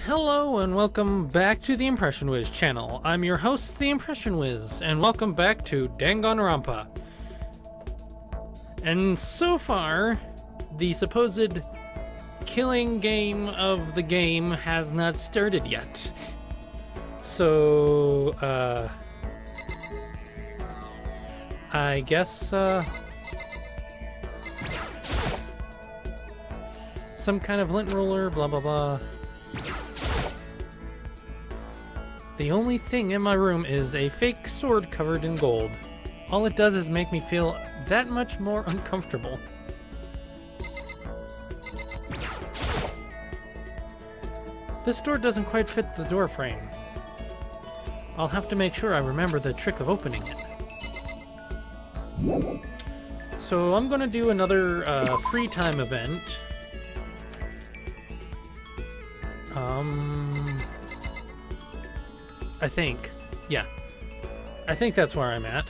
Hello and welcome back to the Impression Wiz channel. I'm your host, the Impression Wiz, and welcome back to Danganronpa. And so far, the supposed killing game of the game has not started yet. So, I guess, some kind of lint roller, blah blah blah. The only thing in my room is a fake sword covered in gold. All it does is make me feel that much more uncomfortable. This door doesn't quite fit the door frame. I'll have to make sure I remember the trick of opening it. So I'm gonna do another free time event. I think. Yeah. I think that's where I'm at.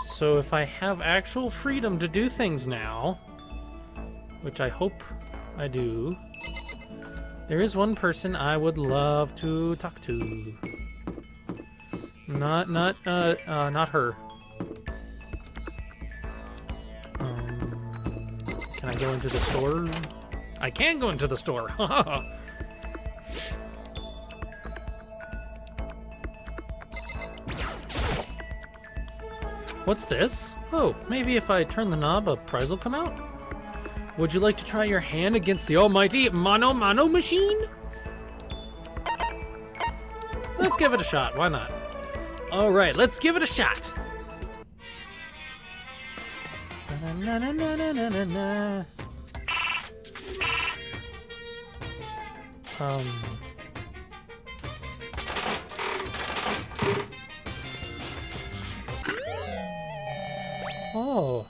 So if I have actual freedom to do things now, which I hope I do, there is one person I would love to talk to. Not her. Can I go into the store? I can go into the store. What's this? Oh, maybe if I turn the knob, a prize will come out? Would you like to try your hand against the almighty Mano Mano machine? Let's give it a shot, why not? Alright, let's give it a shot! Oh.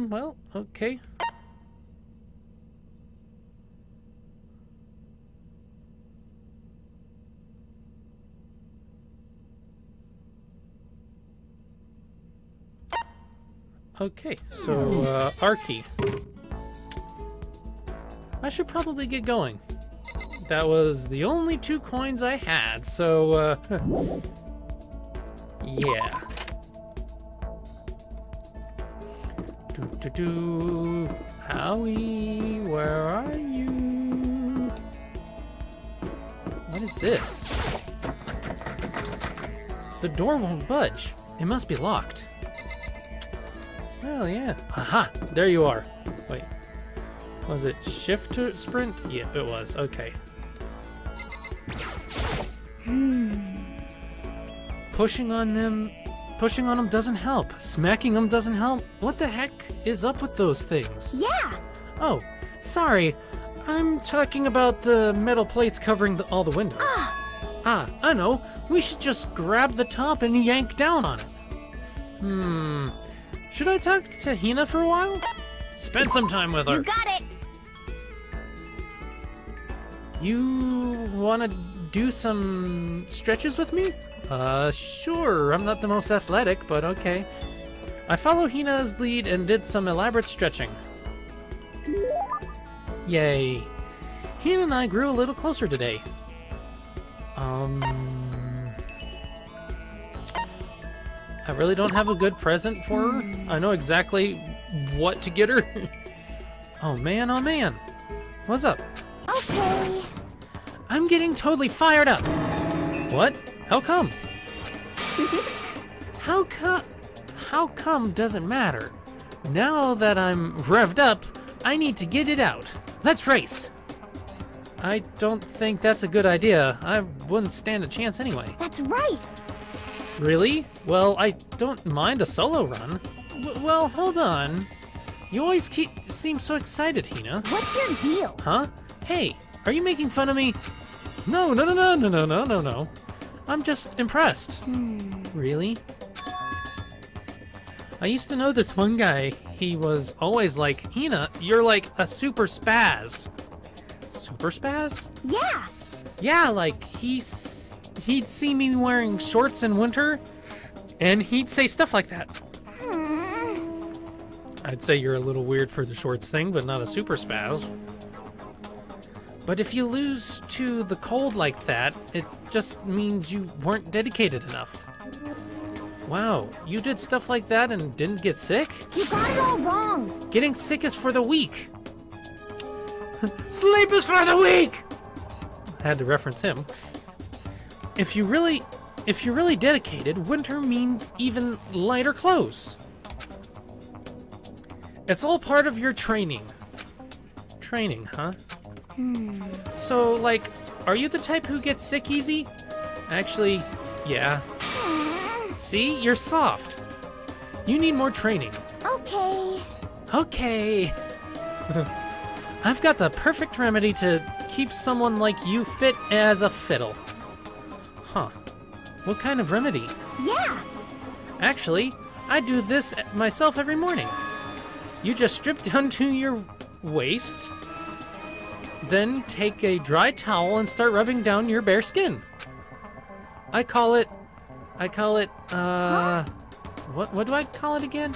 Well, okay. Okay, so, Archie. I should probably get going. That was the only 2 coins I had, so, yeah. Howie, where are you? What is this? The door won't budge. It must be locked. Well, yeah. Aha! There you are. Wait. Was it shift to sprint? Yep, it was. Okay. Pushing on them doesn't help. Smacking them doesn't help. What the heck is up with those things? Yeah. Oh, sorry. I'm talking about the metal plates covering all the windows. Ah, I know. We should just grab the top and yank down on it. Should I talk to Hina for a while? Spend some time with her. You got it. You wanna do some stretches with me? Sure. I'm not the most athletic, but okay. I followed Hina's lead and did some elaborate stretching. Yay. Hina and I grew a little closer today. I really don't have a good present for her. I know exactly what to get her. Oh man, oh man. What's up? Okay. I'm getting totally fired up. What? How come? How come doesn't matter? Now that I'm revved up, I need to get it out. Let's race. I don't think that's a good idea. I wouldn't stand a chance anyway. That's right. Really? Well, I don't mind a solo run. Well, hold on. You always seem so excited, Hina. What's your deal? Huh? Hey, are you making fun of me? No. I'm just impressed. Really? I used to know this one guy. He was always like, Hina, you're like a super spaz. Super spaz? Yeah. Yeah, like he'd see me wearing shorts in winter, and he'd say stuff like that. I'd say you're a little weird for the shorts thing, but not a super spaz. But if you lose to the cold like that, it just means you weren't dedicated enough. Wow, you did stuff like that and didn't get sick? You got it all wrong. Getting sick is for the weak. Sleep is for the weak! I had to reference him. If you're really dedicated, winter means even lighter clothes. It's all part of your training. Training, huh? So, like, are you the type who gets sick easy? Actually, yeah. See, you're soft. You need more training. Okay. Okay. I've got the perfect remedy to keep someone like you fit as a fiddle. Huh. What kind of remedy? Yeah. Actually, I do this myself every morning. You just strip down to your waist, then take a dry towel and start rubbing down your bare skin. I call it, Huh? what do I call it again?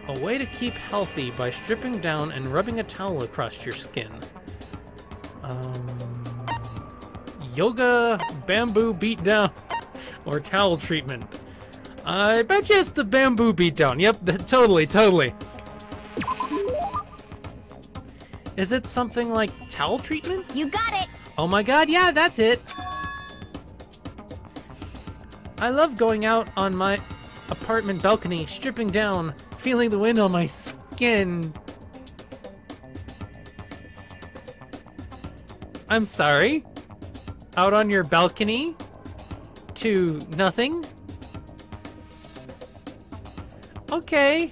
A way to keep healthy by stripping down and rubbing a towel across your skin. Yoga bamboo beatdown or towel treatment. I bet you it's the bamboo beatdown. Yep, totally. Is it something like towel treatment? You got it. Oh my god, yeah, that's it. I love going out on my apartment balcony, stripping down, feeling the wind on my skin. I'm sorry? Out on your balcony? To nothing? Okay.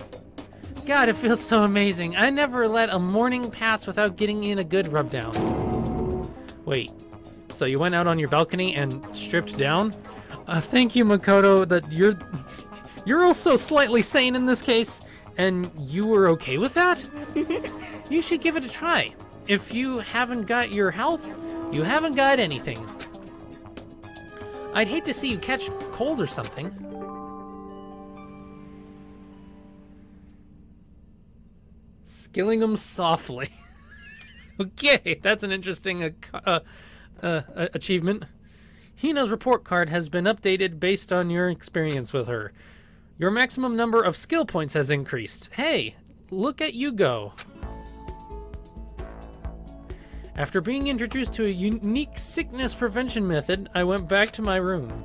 God, it feels so amazing. I never let a morning pass without getting in a good rub down. Wait, so you went out on your balcony and stripped down? Thank you, Makoto, that you're also slightly sane in this case, and you were okay with that? You should give it a try. If you haven't got your health, you haven't got anything. I'd hate to see you catch cold or something. Skilling them softly. Okay, that's an interesting achievement. Hina's report card has been updated based on your experience with her. Your maximum number of skill points has increased. Hey, look at you go. After being introduced to a unique sickness prevention method, I went back to my room.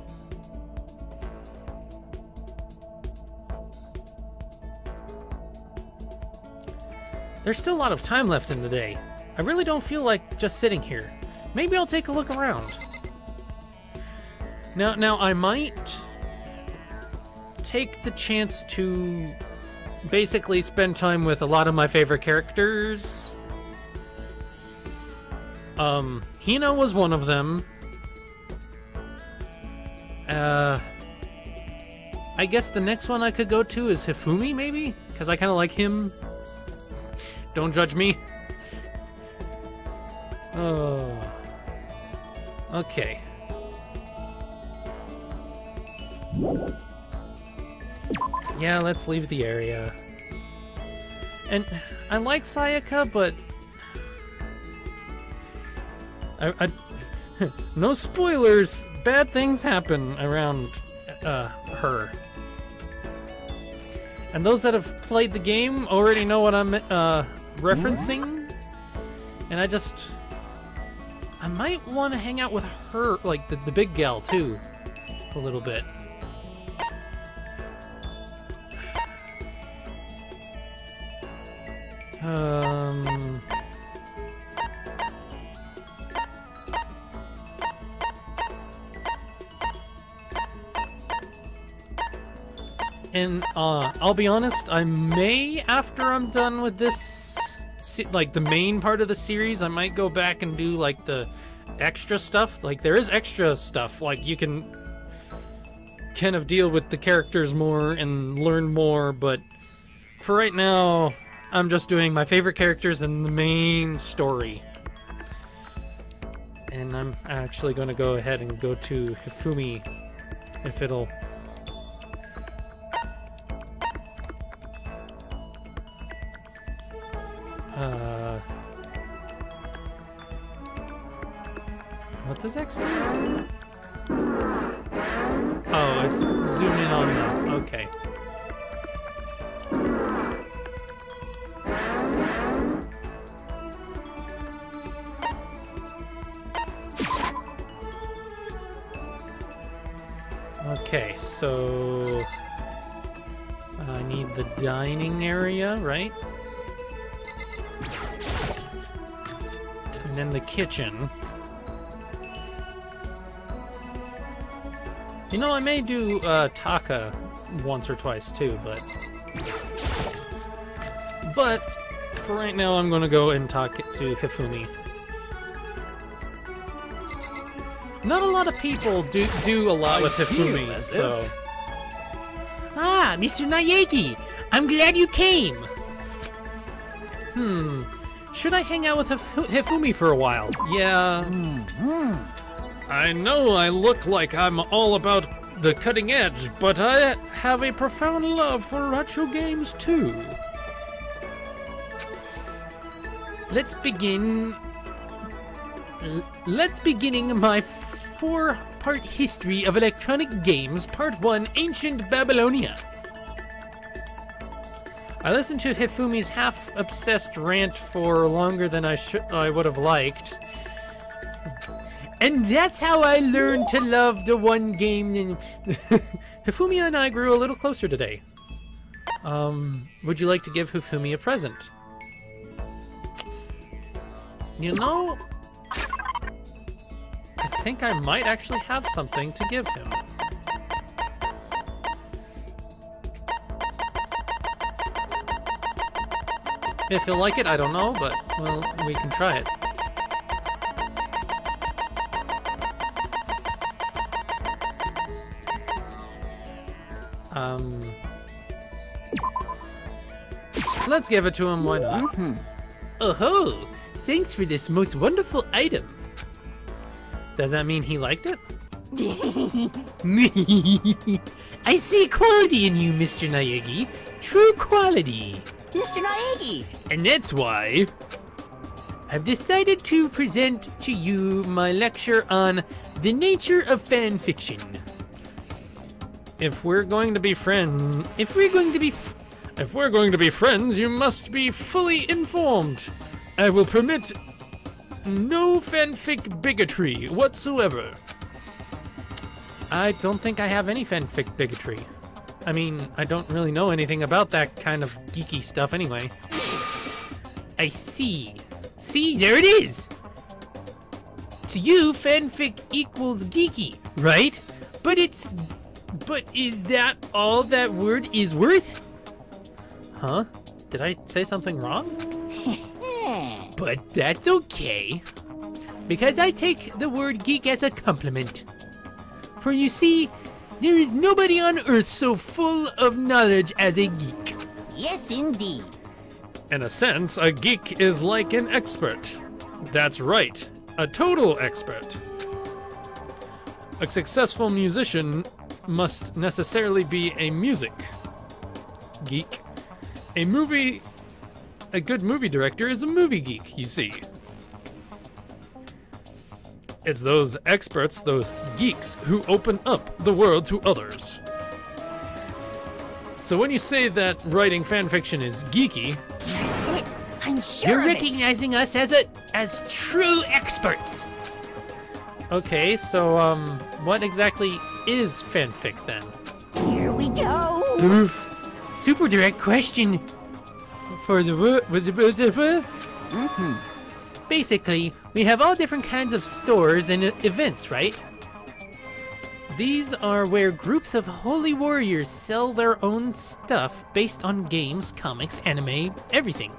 There's still a lot of time left in the day. I really don't feel like just sitting here. Maybe I'll take a look around. Now I might take the chance to basically spend time with a lot of my favorite characters. Hina was one of them. I guess the next one I could go to is Hifumi, maybe? Because I kind of like him. Don't judge me. Oh. Okay. Yeah, let's leave the area. And I like Sayaka, but no spoilers. Bad things happen around her. And those that have played the game already know what I'm referencing. And I might want to hang out with her, like the big gal too. a little bit. And I'll be honest, I may, after I'm done with this, like the main part of the series, I might go back and do like the extra stuff. Like there is extra stuff, like you can kind of deal with the characters more and learn more, but for right now, I'm just doing my favorite characters and the main story. And I'm actually going to go ahead and go to Hifumi, if it'll... What does X do? Oh, it's zoom in on them. Okay. Okay, so I need the dining area, right? And then the kitchen. You know, I may do Taka once or twice too, but for right now, I'm gonna go and talk to Hifumi. Not a lot of people do a lot with Hifumi, so. Ah, Mr. Naegi, I'm glad you came. Should I hang out with Hifumi for a while? Yeah. I know I look like I'm all about the cutting edge, but I have a profound love for retro games too. Let's begin my 4-part history of electronic games, Part 1, Ancient Babylonia. I listened to Hifumi's half-obsessed rant for longer than I would have liked. And that's how I learned to love the one game. Hifumi and I grew a little closer today. Would you like to give Hifumi a present? You know, I think I might actually have something to give him. If he'll like it, I don't know, but, well, we can try it. Let's give it to him, why not? Oh-ho! Thanks for this most wonderful item. Does that mean he liked it? I see quality in you, Mr. Naegi. True quality. Mr. Naegi! And that's why I've decided to present to you my lecture on the nature of fan fiction. If we're going to be friends, you must be fully informed. I will permit no fanfic bigotry whatsoever. I don't think I have any fanfic bigotry. I mean, I don't really know anything about that kind of geeky stuff anyway. I see. See, there it is. To you, fanfic equals geeky, right? But is that all that word is worth? Huh? Did I say something wrong? But that's okay, because I take the word geek as a compliment. For you see, there is nobody on Earth so full of knowledge as a geek. Yes, indeed. In a sense, a geek is like an expert. That's right, a total expert. A successful musician must necessarily be a music geek. A good movie director is a movie geek, you see. It's those experts, those geeks, who open up the world to others. So when you say that writing fanfiction is geeky... That's it. I'm sure You're of it. recognizing us as true experts. Okay, so, what exactly is fanfic then? Here we go. Oof. Super direct question. For the Basically, we have all different kinds of stores and events, right? These are where groups of holy warriors sell their own stuff based on games, comics, anime, everything.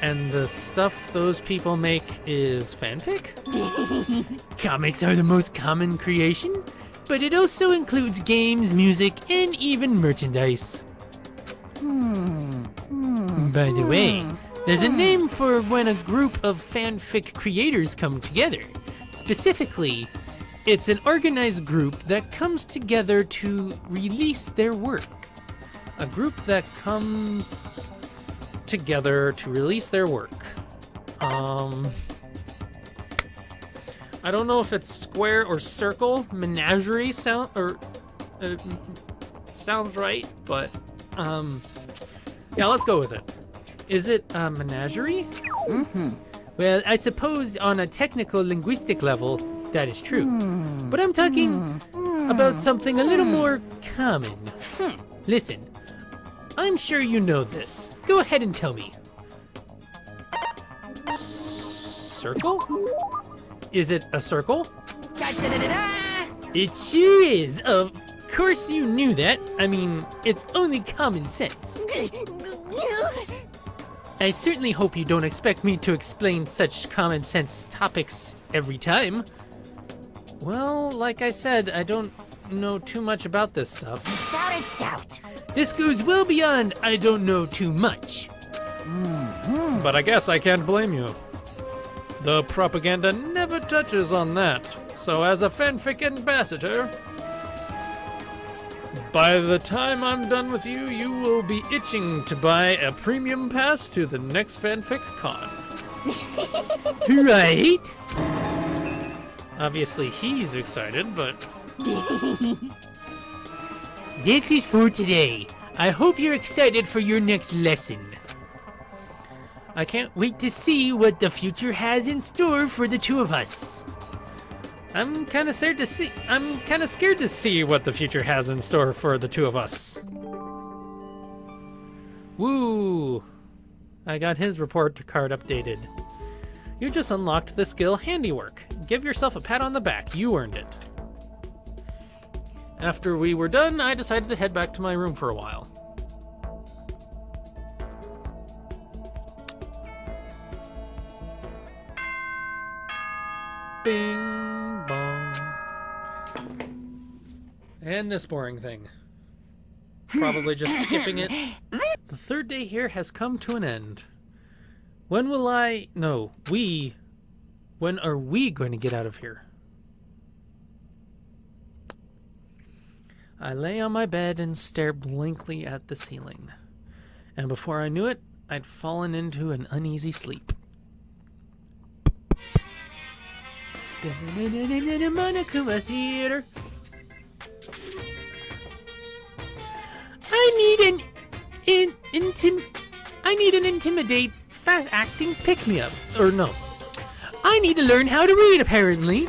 And the stuff those people make is fanfic? Comics are the most common creation, but it also includes games, music, and even merchandise. By the way, there's a name for when a group of fanfic creators come together. Specifically, it's an organized group that comes together to release their work. A group that comes together to release their work. I don't know if it's square or circle. Menagerie sounds right, but yeah, let's go with it. Is it a menagerie? Well, I suppose on a technical linguistic level, that is true. But I'm talking about something a little more common. Listen, I'm sure you know this. Go ahead and tell me. Circle? Is it a circle? It sure is. Of course you knew that. I mean, it's only common sense. I certainly hope you don't expect me to explain such common sense topics every time. Well, like I said, I don't know too much about this stuff. Without a doubt. This goes well beyond I don't know too much. But I guess I can't blame you. The propaganda never touches on that. So as a fanfic ambassador, by the time I'm done with you, you will be itching to buy a premium pass to the next fanfic con. Right? Obviously he's excited, but... That is for today. I hope you're excited for your next lesson. I can't wait to see what the future has in store for the two of us. I'm kind of scared to see what the future has in store for the two of us. Woo! I got his report card updated. You just unlocked the skill Handiwork. Give yourself a pat on the back. You earned it. After we were done, I decided to head back to my room for a while. Bing bong. And this boring thing. Probably just skipping it. The third day here has come to an end. When are we going to get out of here? I lay on my bed and stared blankly at the ceiling. And before I knew it, I'd fallen into an uneasy sleep. Monokuma Theater. I need an intimidate, fast-acting pick-me-up. Or no. I need to learn how to read, apparently.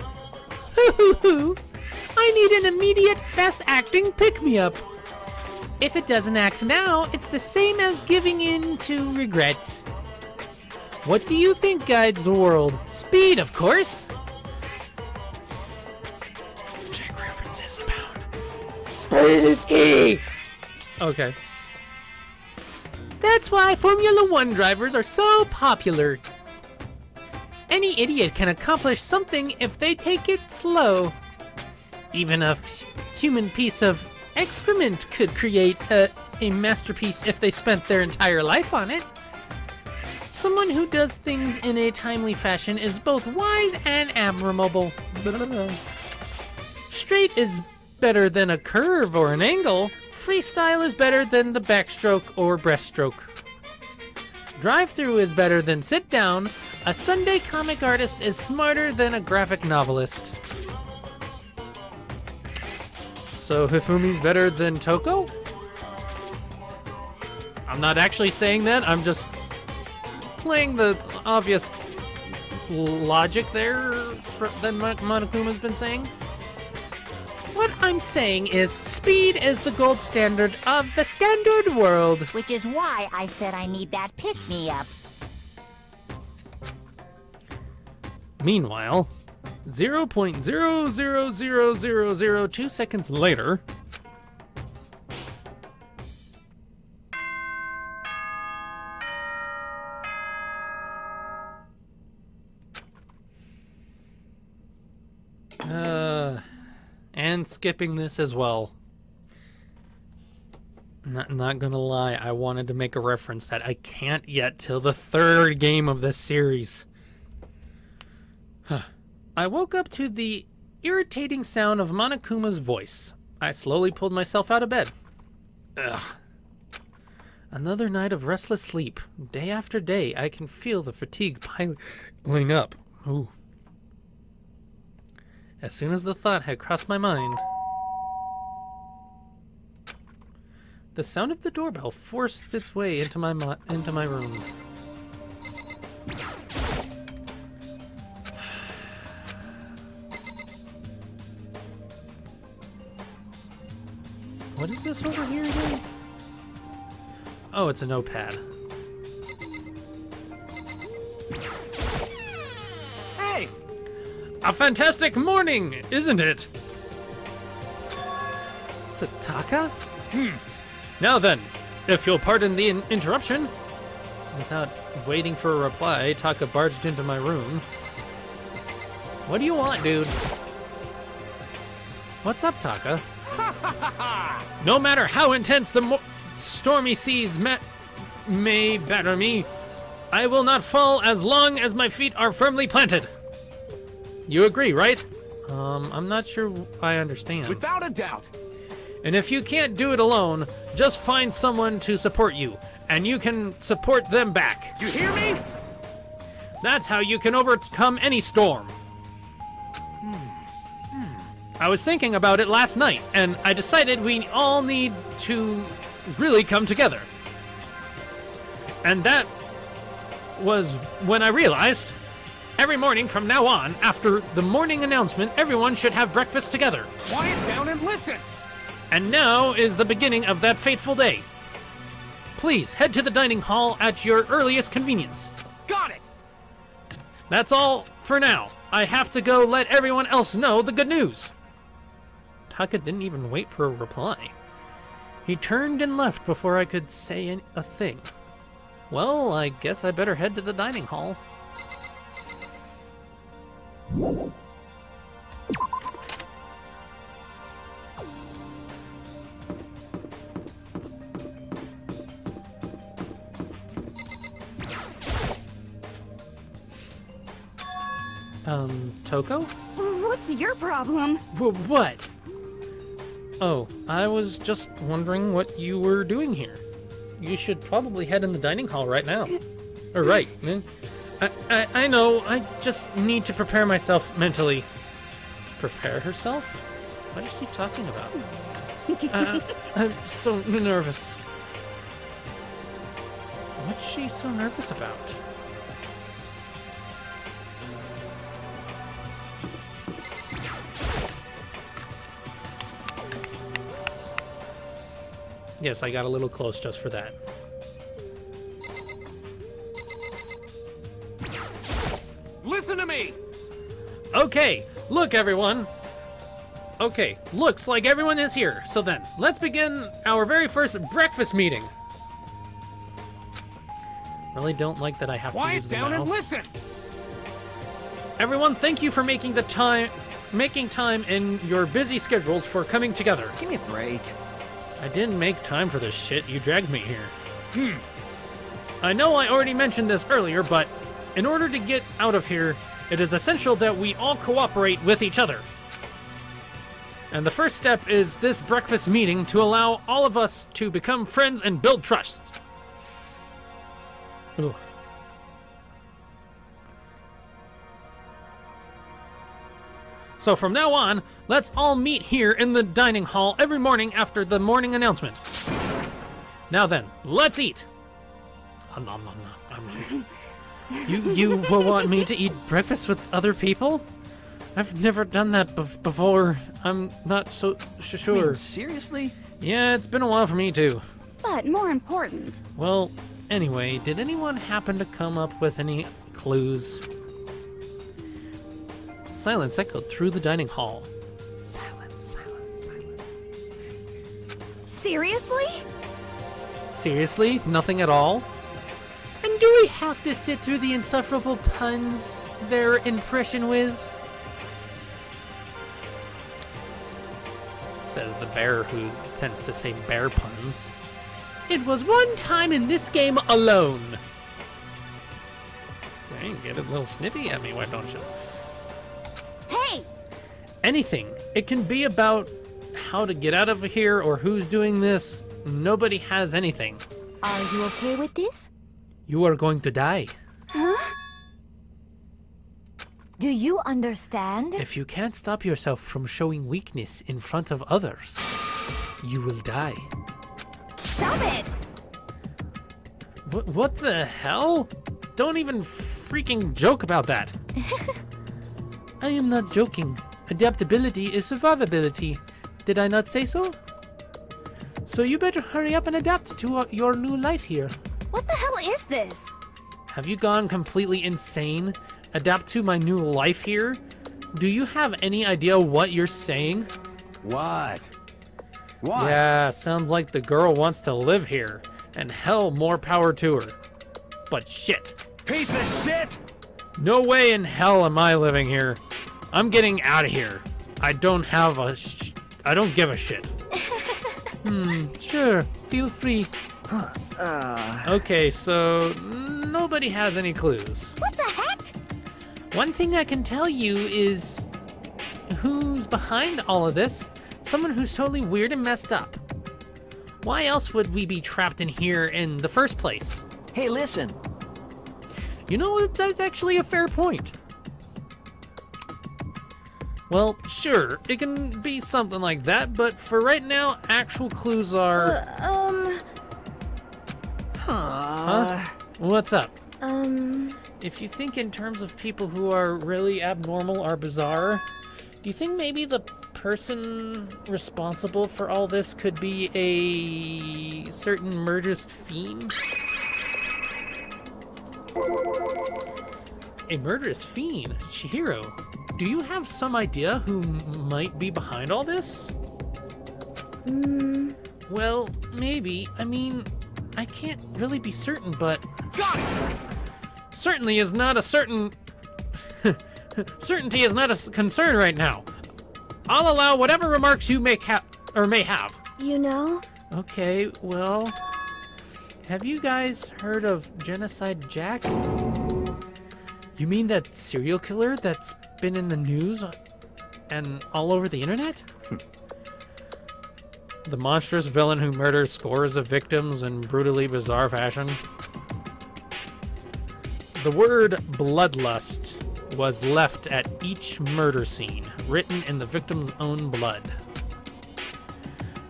I need an immediate, fast-acting pick-me-up. If it doesn't act now, it's the same as giving in to regret. What do you think guides the world? Speed, of course. Check references abound. Speed is key. Okay. That's why Formula One drivers are so popular. Any idiot can accomplish something if they take it slow. Even a human piece of excrement could create a masterpiece if they spent their entire life on it. Someone who does things in a timely fashion is both wise and admirable. Straight is better than a curve or an angle. Freestyle is better than the backstroke or breaststroke. Drive-through is better than sit down. A Sunday comic artist is smarter than a graphic novelist. So Hifumi's better than Toko? I'm not actually saying that, I'm just playing the obvious logic there that Monokuma's been saying. What I'm saying is speed is the gold standard of the standard world. Which is why I said I need that pick-me-up. Meanwhile, 0.000002 seconds later, and skipping this as well. Not gonna lie, I wanted to make a reference that I can't yet till the third game of this series. I woke up to the irritating sound of Monokuma's voice. I slowly pulled myself out of bed. Ugh. Another night of restless sleep. Day after day, I can feel the fatigue piling up. Ooh. As soon as the thought had crossed my mind, the sound of the doorbell forced its way into my room. What is this over here again? Oh, it's a notepad. Hey! A fantastic morning, isn't it? It's a Taka? Now then, if you'll pardon the interruption. Without waiting for a reply, Taka barged into my room. What do you want, dude? What's up, Taka? No matter how intense the stormy seas may batter me, I will not fall as long as my feet are firmly planted. You agree, right? I'm not sure I understand. Without a doubt. And if you can't do it alone, just find someone to support you, and you can support them back. You hear me? That's how you can overcome any storm. I was thinking about it last night, and I decided we all need to really come together. And that was when I realized every morning from now on, after the morning announcement, everyone should have breakfast together. Quiet down and listen. And now is the beginning of that fateful day. Please head to the dining hall at your earliest convenience. Got it. That's all for now. I have to go let everyone else know the good news. Taka didn't even wait for a reply. He turned and left before I could say a thing. Well, I guess I better head to the dining hall. Toko? What's your problem? What? Oh, I was just wondering what you were doing here. You should probably head in the dining hall right now. Or right, man. I know, I just need to prepare myself mentally. Prepare herself? What is she talking about? I'm so nervous. What's she so nervous about? Yes, I got a little close just for that. Listen to me. Okay, look everyone. Okay, looks like everyone is here. So then, let's begin our very first breakfast meeting. Really don't like that I have to use Quiet the down and mouse. listen. Everyone, thank you for making time in your busy schedules for coming together. Give me a break. I didn't make time for this shit. You dragged me here. I know I already mentioned this earlier, but in order to get out of here, it is essential that we all cooperate with each other. And the first step is this breakfast meeting to allow all of us to become friends and build trust. Ooh. So from now on, let's all meet here in the dining hall every morning after the morning announcement. Now then, let's eat. You will want me to eat breakfast with other people? I've never done that before. I'm not so sure. Seriously? Yeah, it's been a while for me too. But more important, Well, anyway, did anyone happen to come up with any clues? Silence echoed through the dining hall. Silence, silence, silence. seriously? Seriously? Nothing at all? And do we have to sit through the insufferable puns their impression whiz? Says the bear who tends to say bear puns. It was one time in this game alone. Dang, get a little snippy at me, why don't you? Hey! Anything. It can be about how to get out of here or who's doing this. Nobody has anything. Are you okay with this? You are going to die. Do you understand? If you can't stop yourself from showing weakness in front of others, you will die. Stop it! What the hell? Don't even freaking joke about that. I am not joking. Adaptability is survivability. Did I not say so? So you better hurry up and adapt to your new life here. What the hell is this? Have you gone completely insane? Adapt to my new life here? Do you have any idea what you're saying? What? What? Yeah, sounds like the girl wants to live here. And hell, more power to her. But shit. Piece of shit! No way in hell am I living here. I'm getting out of here. I don't have a I don't give a shit. Sure, feel free. Okay, so nobody has any clues. What the heck? One thing I can tell you is who's behind all of this. Someone who's totally weird and messed up. Why else would we be trapped in here in the first place? Hey, listen. You know, that's actually a fair point. Well, sure, it can be something like that, but for right now, actual clues are... Huh? What's up? If you think in terms of people who are really abnormal or bizarre, do you think maybe the person responsible for all this could be a certain murderous fiend? A murderous fiend? Chihiro, do you have some idea who might be behind all this? Well, maybe. I mean, I can't really be certain, but... Got it! Certainly is not a certain... Certainty is not a concern right now. I'll allow whatever remarks you may have. You know? Okay, well... Have you guys heard of Genocide Jack? You mean that serial killer that's been in the news and all over the internet? The monstrous villain who murders scores of victims in brutally bizarre fashion? The word bloodlust was left at each murder scene, written in the victim's own blood.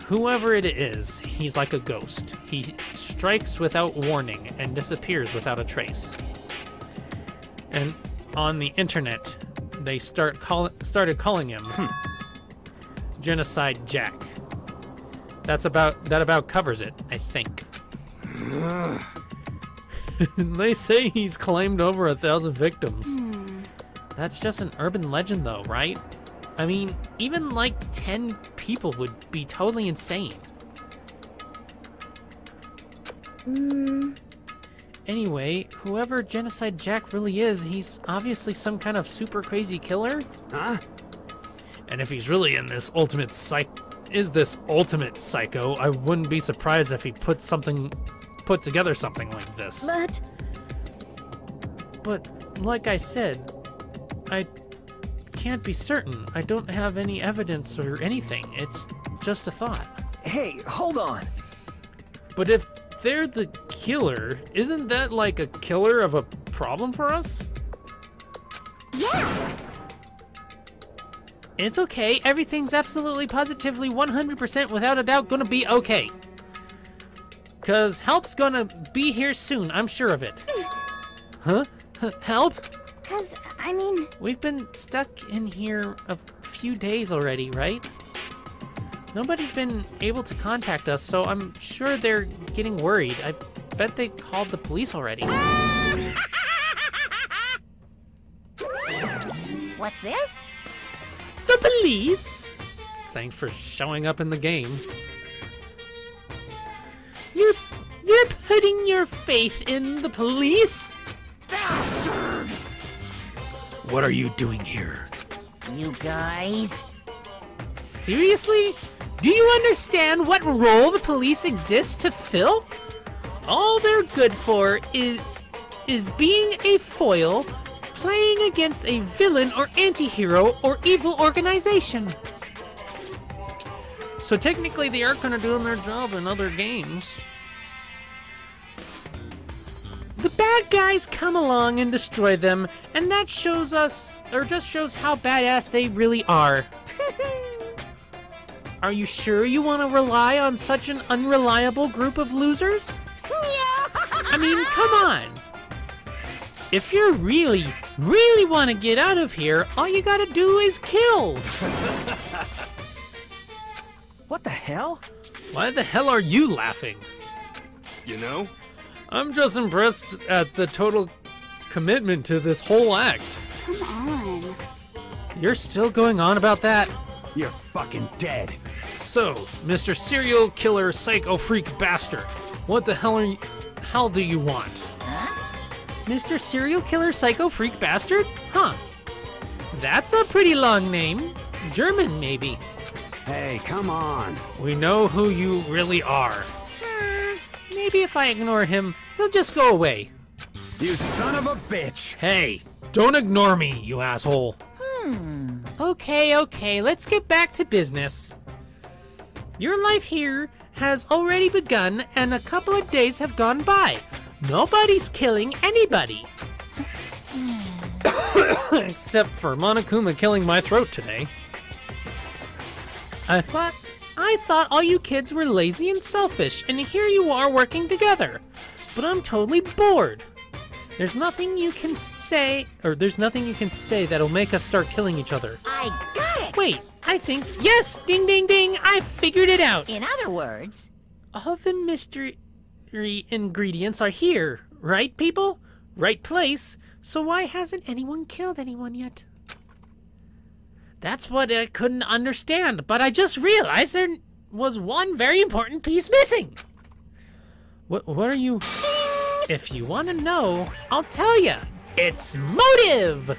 Whoever it is, he's like a ghost. He strikes without warning and disappears without a trace. And on the internet, they started calling him Genocide Jack. That about covers it, I think. They say he's claimed over 1,000 victims. That's just an urban legend though, right? I mean, even like 10 people would be totally insane. Anyway, whoever Genocide Jack really is, he's obviously some kind of super crazy killer. Huh? And if he's really in this ultimate ultimate psycho, I wouldn't be surprised if he put together something like this. But like I said, I can't be certain. I don't have any evidence or anything. It's just a thought. Hey, hold on. But if they're the killer, isn't that like a killer of a problem for us? Yeah! It's okay. Everything's absolutely positively 100% without a doubt gonna be okay. 'Cause help's gonna be here soon, I'm sure of it. Huh? Help? 'Cause, I mean, We've been stuck in here a few days already, right? Nobody's been able to contact us, so I'm sure they're getting worried. I bet they called the police already. What's this? The police? Thanks for showing up in the game. You're putting your faith in the police? Bastard! What are you doing here? You guys? Seriously? Do you understand what role the police exist to fill? All they're good for is being a foil, playing against a villain or anti-hero or evil organization. So technically they are kind of doing their job in other games. The bad guys come along and destroy them, and that shows us, or just shows how badass they really are. Are you sure you want to rely on such an unreliable group of losers? I mean, come on. If you really want to get out of here, all you gotta do is kill. What the hell? Why the hell are you laughing? You know? I'm just impressed at the total commitment to this whole act. come on. You're still going on about that? You're fucking dead. So, Mr. Serial Killer Psycho Freak Bastard, what the hell do you want? Mr. Serial Killer Psycho Freak Bastard? Huh. That's a pretty long name. German, maybe. Hey, come on. We know who you really are. Maybe if I ignore him, he'll just go away. You son of a bitch. Hey, don't ignore me, you asshole. Okay, let's get back to business. Your life here has already begun, and a couple of days have gone by. Nobody's killing anybody. Except for Monokuma killing my throat today. I thought all you kids were lazy and selfish, and here you are working together. But I'm totally bored. There's nothing you can say that'll make us start killing each other. I got it! Wait, I think, yes, ding ding ding, I figured it out. In other words, All the mystery ingredients are here, right people? Right place. So why hasn't anyone killed anyone yet? That's what I couldn't understand, but I just realized there was one very important piece missing. What are you? If you want to know, I'll tell you. It's motive.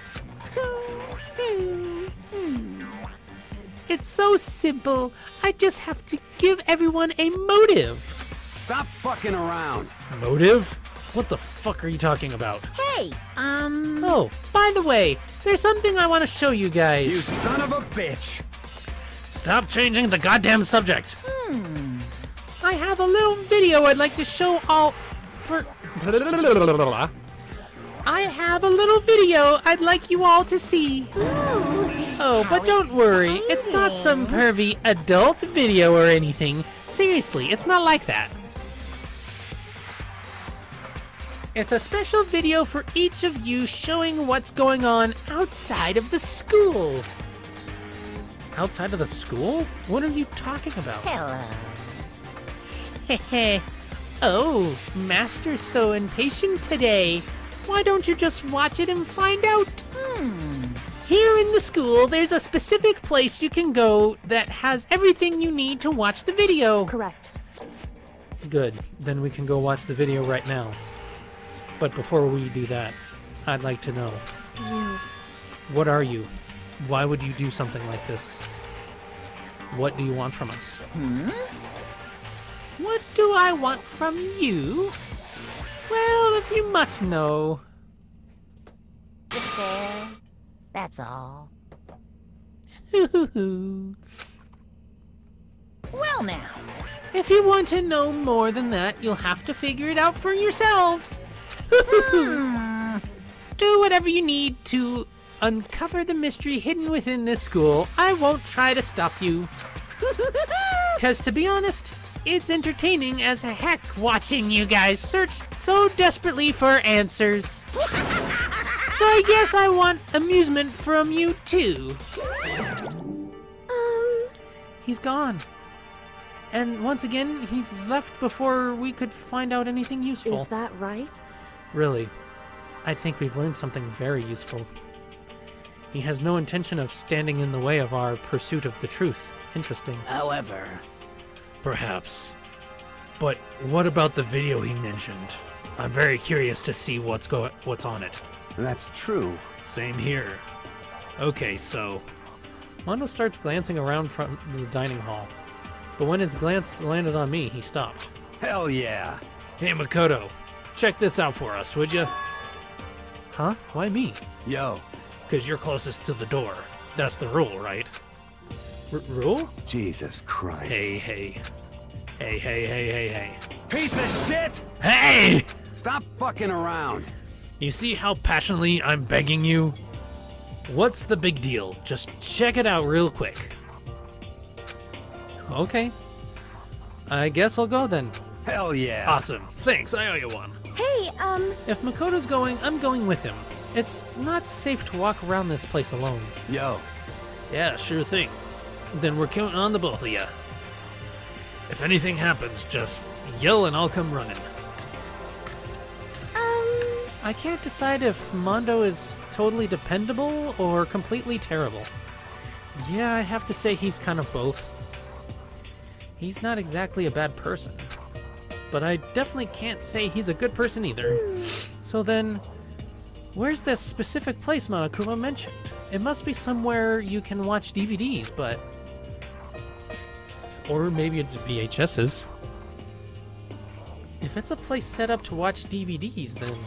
It's so simple. I just have to give everyone a motive. Stop fucking around. Motive? What the fuck are you talking about? hey, Oh, by the way, there's something I want to show you guys. You son of a bitch. Stop changing the goddamn subject. I have a little video I'd like to show all for. I have a little video I'd like you all to see. Oh, but don't worry, it's not some pervy adult video or anything. Seriously, it's not like that. It's a special video for each of you showing what's going on outside of the school. Outside of the school? What are you talking about? hello. Hehe. Oh, Master's so impatient today. Why don't you just watch it and find out? Here in the school, there's a specific place you can go that has everything you need to watch the video. Correct. Good, then we can go watch the video right now. But before we do that, I'd like to know. What are you? Why would you do something like this? What do you want from us? What do I want from you? Well, if you must know. Just there. That's all. Well now. If you want to know more than that, you'll have to figure it out for yourselves. Do whatever you need to uncover the mystery hidden within this school. I won't try to stop you. Because to be honest, it's entertaining as heck watching you guys search so desperately for answers. So I guess I want amusement from you too. He's gone. And once again, he's left before we could find out anything useful. Is that right? Really, I think we've learned something very useful. He has no intention of standing in the way of our pursuit of the truth. Interesting. However, Perhaps. But what about the video he mentioned? I'm very curious to see what's on it. that's true. Same here. Okay, so Mondo starts glancing around from the dining hall. But when his glance landed on me, he stopped. Hell yeah. hey Makoto, check this out for us, would you? Huh? Why me? Yo, Because you're closest to the door. That's the rule, right? Rule? Jesus Christ. Hey, hey. Hey, hey, hey, hey, hey. Piece of shit! Hey! Stop fucking around. You see how passionately I'm begging you? What's the big deal? Just check it out real quick. Okay. I guess I'll go then. Hell yeah. Awesome. Thanks, I owe you one. Hey, If Makoto's going, I'm going with him. It's not safe to walk around this place alone. Yo, Yeah, sure thing. Then we're counting on the both of you. If anything happens, just yell and I'll come running. I can't decide if Mondo is totally dependable or completely terrible. Yeah, I have to say he's kind of both. He's not exactly a bad person, but I definitely can't say he's a good person either. So then, where's this specific place Monokuma mentioned? It must be somewhere you can watch DVDs, but... Or maybe it's VHSs. If it's a place set up to watch DVDs, then...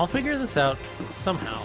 I'll figure this out somehow.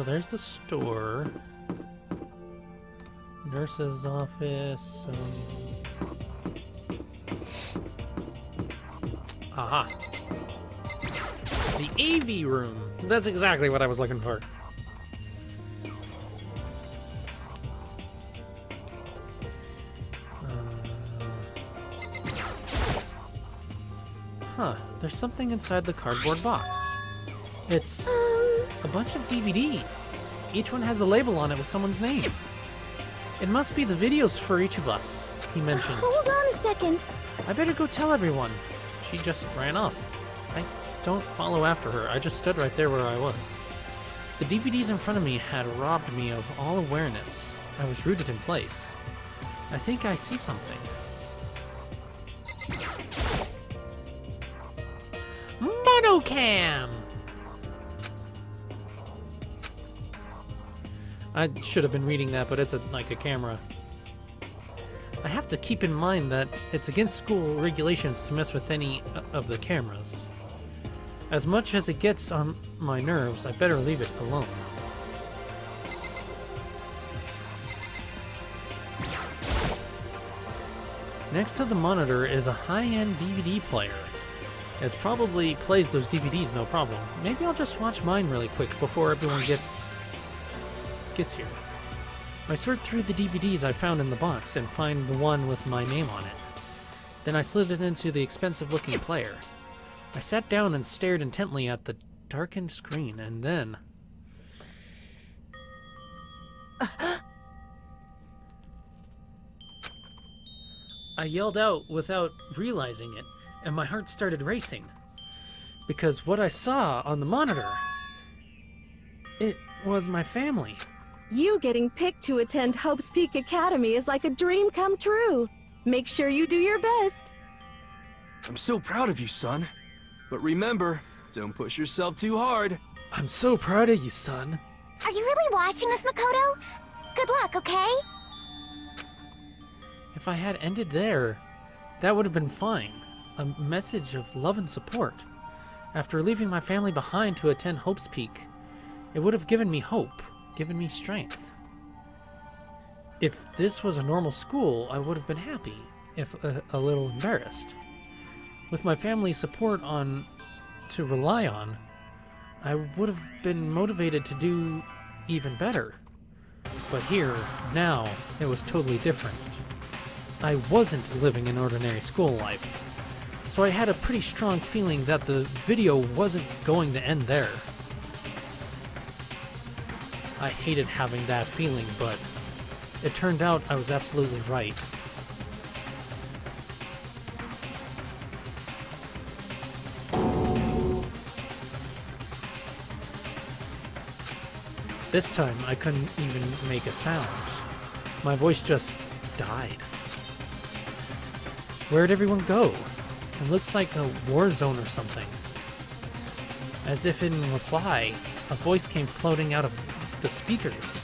So there's the store. Nurse's office. Aha. The AV room. That's exactly what I was looking for. Huh, there's something inside the cardboard box. It's a bunch of DVDs. Each one has a label on it with someone's name. It must be the videos for each of us, he mentioned. Hold on a second. I better go tell everyone. She just ran off. I don't follow after her. I just stood right there where I was. The DVDs in front of me had robbed me of all awareness. I was rooted in place. I think I see something. Monocam! I should have been reading that, but it's like a camera. I have to keep in mind that it's against school regulations to mess with any of the cameras. As much as it gets on my nerves, I better leave it alone. Next to the monitor is a high-end DVD player. It probably plays those DVDs no problem. Maybe I'll just watch mine really quick before everyone gets here. I sort through the DVDs I found in the box and find the one with my name on it. Then I slid it into the expensive-looking player. I sat down and stared intently at the darkened screen, and then... I yelled out without realizing it, and my heart started racing. Because what I saw on the monitor... it was my family. You getting picked to attend Hope's Peak Academy is like a dream come true. Make sure you do your best. I'm so proud of you, son. But remember, don't push yourself too hard. I'm so proud of you, son. Are you really watching us, Makoto? Good luck, okay? If I had ended there, that would have been fine. A message of love and support. After leaving my family behind to attend Hope's Peak, it would have given me hope. Given me strength. If this was a normal school, I would have been happy, if a little embarrassed. With my family's support to rely on, I would have been motivated to do even better. But here, now, it was totally different. I wasn't living an ordinary school life, so I had a pretty strong feeling that the video wasn't going to end there. I hated having that feeling, but it turned out I was absolutely right. This time, I couldn't even make a sound. My voice just died. Where'd everyone go? It looks like a war zone or something. As if in reply, a voice came floating out of the speakers.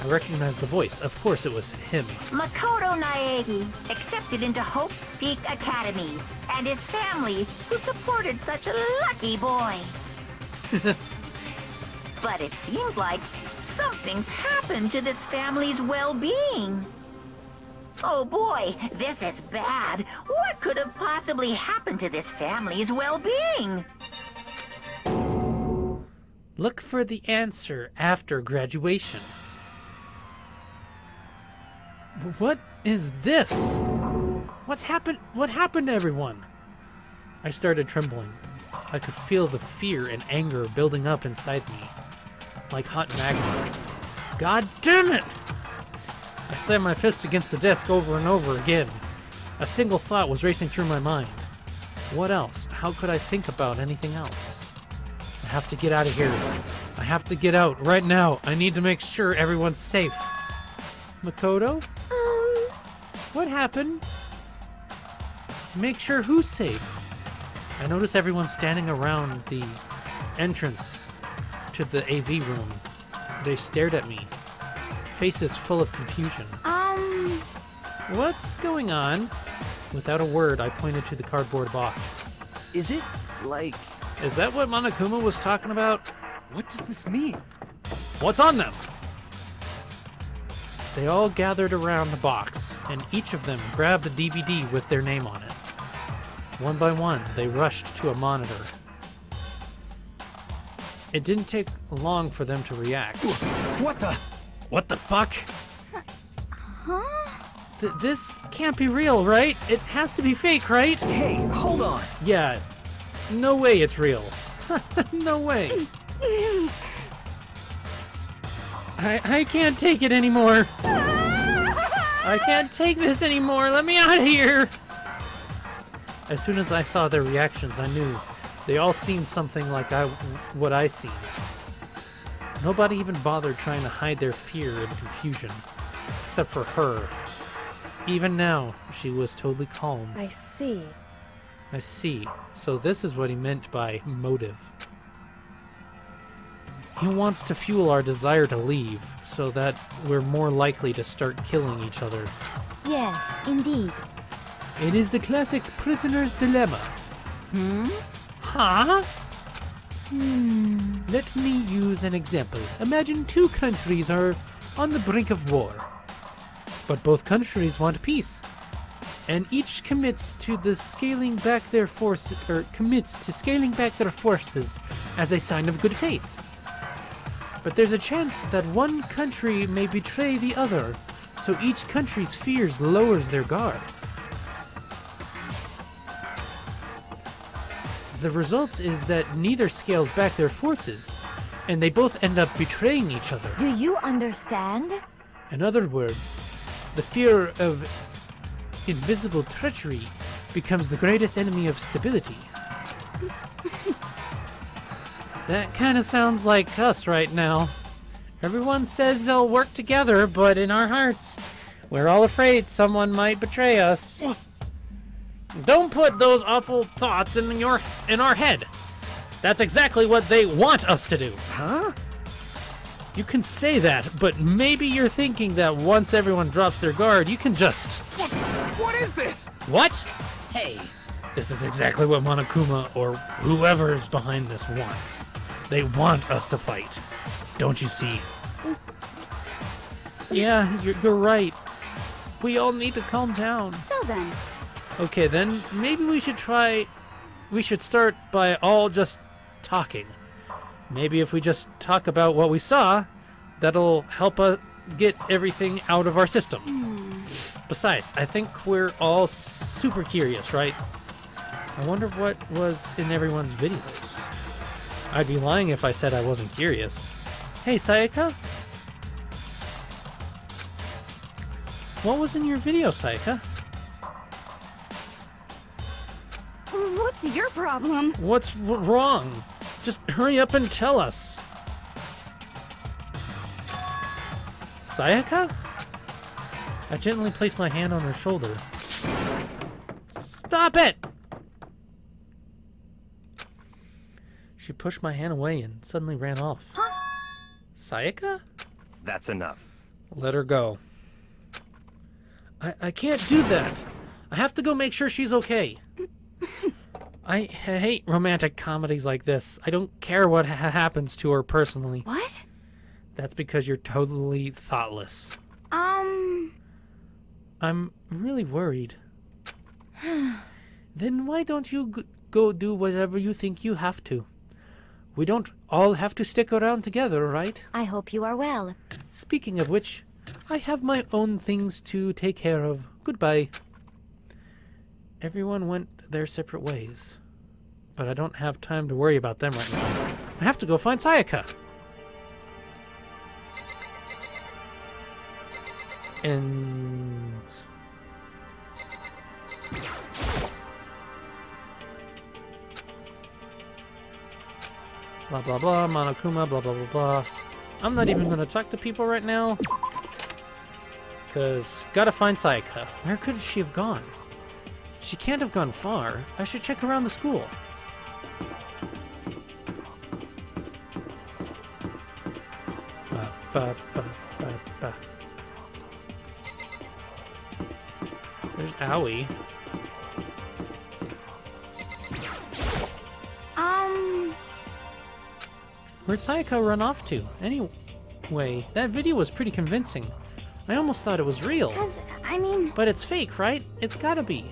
I recognized the voice. Of course it was him. Makoto Naegi accepted into Hope Peak Academy, and his family, who supported such a lucky boy. But it seems like something's happened to this family's well-being. Oh boy, this is bad. What could have possibly happened to this family's well-being? Look for the answer after graduation. What is this? What's happened? What happened to everyone? I started trembling. I could feel the fear and anger building up inside me, like hot magma. God damn it! I slammed my fist against the desk over and over again. A single thought was racing through my mind. What else? How could I think about anything else? I have to get out of here. I have to get out right now. I need to make sure everyone's safe. Makoto? What happened? Make sure who's safe? I noticed everyone standing around the entrance to the AV room. They stared at me, faces full of confusion. What's going on? Without a word, I pointed to the cardboard box. Is it, like... Is that what Monokuma was talking about? What does this mean? What's on them? They all gathered around the box, and each of them grabbed a DVD with their name on it. One by one, they rushed to a monitor. It didn't take long for them to react. What the? What the fuck? Huh? This can't be real, right? It has to be fake, right? Hey, hold on. Yeah. No way it's real. No way. I can't take it anymore. I can't take this anymore. Let me out of here. As soon as I saw their reactions, I knew they all seen something like what I seen. Nobody even bothered trying to hide their fear and confusion, except for her. Even now, she was totally calm. I see. I see. So this is what he meant by motive. He wants to fuel our desire to leave, so that we're more likely to start killing each other. Yes, indeed. It is the classic prisoner's dilemma. Huh? Let me use an example. Imagine two countries are on the brink of war, but both countries want peace, and each commits to scaling back their forces as a sign of good faith. But there's a chance that one country may betray the other, so each country's fears lowers their guard. The result is that neither scales back their forces, and they both end up betraying each other. Do you understand? In other words, the fear of invisible treachery becomes the greatest enemy of stability. That kind of sounds like us right now. Everyone says they'll work together, but in our hearts, we're all afraid someone might betray us. Don't put those awful thoughts in our head. That's exactly what they want us to do. Huh? You can say that, but maybe you're thinking that once everyone drops their guard, you can just... What is this? What? Hey, this is exactly what Monokuma or whoever's behind this wants. They want us to fight. Don't you see? Yeah, you're right. We all need to calm down. So then, Okay, then maybe we should start by all just talking. Maybe if we just talk about what we saw, that'll help us get everything out of our system. Besides, I think we're all super curious, right? I wonder what was in everyone's videos. I'd be lying if I said I wasn't curious. Hey, Sayaka? What was in your video, Sayaka? what's your problem? What's wrong? Just hurry up and tell us. Sayaka? I gently placed my hand on her shoulder. Stop it! She pushed my hand away and suddenly ran off. Sayaka? That's enough. Let her go. I can't do that. I have to go make sure she's okay. I hate romantic comedies like this. I don't care what happens to her personally. What? That's because you're totally thoughtless. I'm really worried. Then why don't you go do whatever you think you have to? We don't all have to stick around together, right? I hope you are well. Speaking of which, I have my own things to take care of. Goodbye. Everyone went their separate ways. But I don't have time to worry about them right now. I have to go find Sayaka. And... blah blah blah, Monokuma, blah blah blah blah. I'm not even gonna talk to people right now. Cause gotta find Sayaka. Where could she have gone? She can't have gone far. I should check around the school. Ba, ba, ba, ba, ba. There's Aoi. Where'd Sayaka run off to? Anyway, that video was pretty convincing. I almost thought it was real. But it's fake, right? It's gotta be.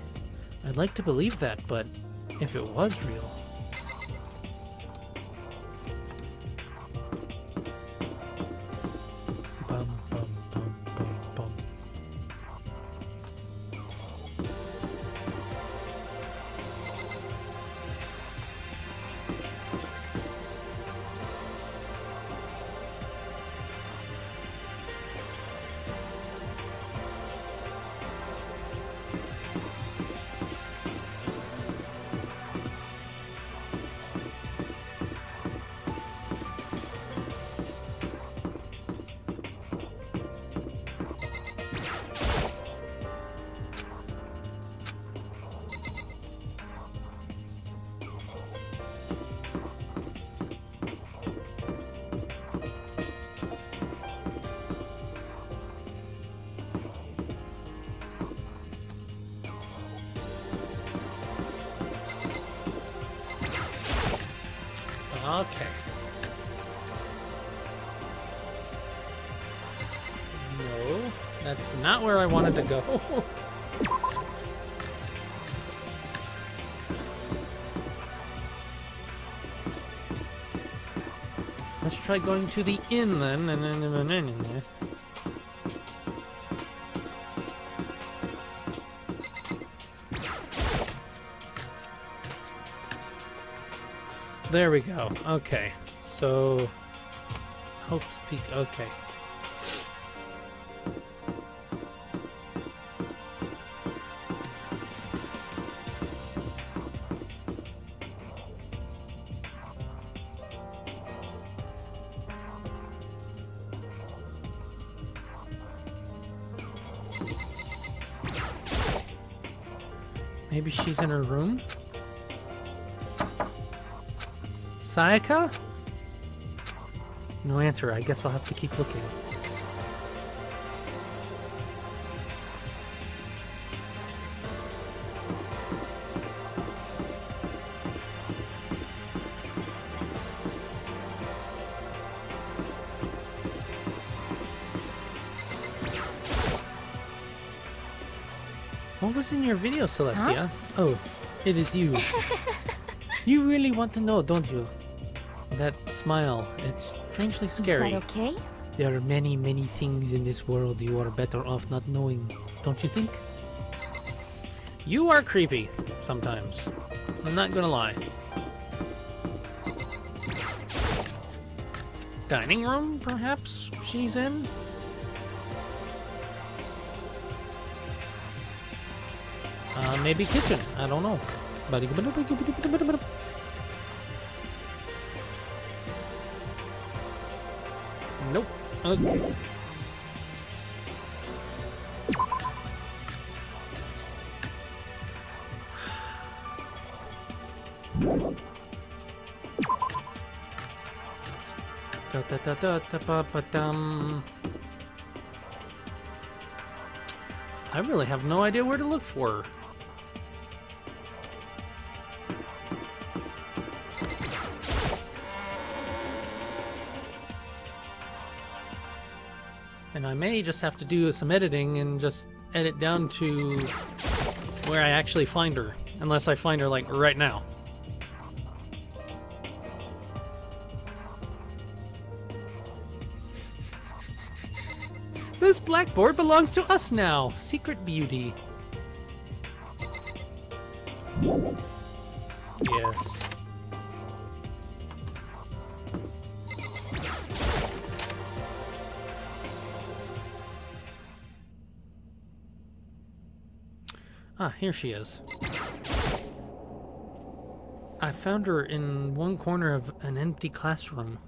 I'd like to believe that, but if it was real... Bum, bum, bum, bum, bum. Okay. No, that's not where I wanted to go. Let's try going to the inn then. There we go. Okay. So, Hope's Peak. Okay. Maybe she's in her room? Sayaka? No answer. I guess I'll have to keep looking. What was in your video, Celestia? Huh? Oh, it is you. You really want to know, don't you? That smile, it's strangely scary. Is that okay? There are many, many things in this world you are better off not knowing, don't you think? You are creepy, sometimes. I'm not gonna lie. Dining room, perhaps, she's in? Maybe kitchen, I don't know. Nope. Okay. I really have no idea where to look for her. And I may just have to do some editing and just edit down to where I actually find her. Unless I find her, like, right now. This blackboard belongs to us now! Secret beauty. Yes. Ah, here she is. I found her in one corner of an empty classroom.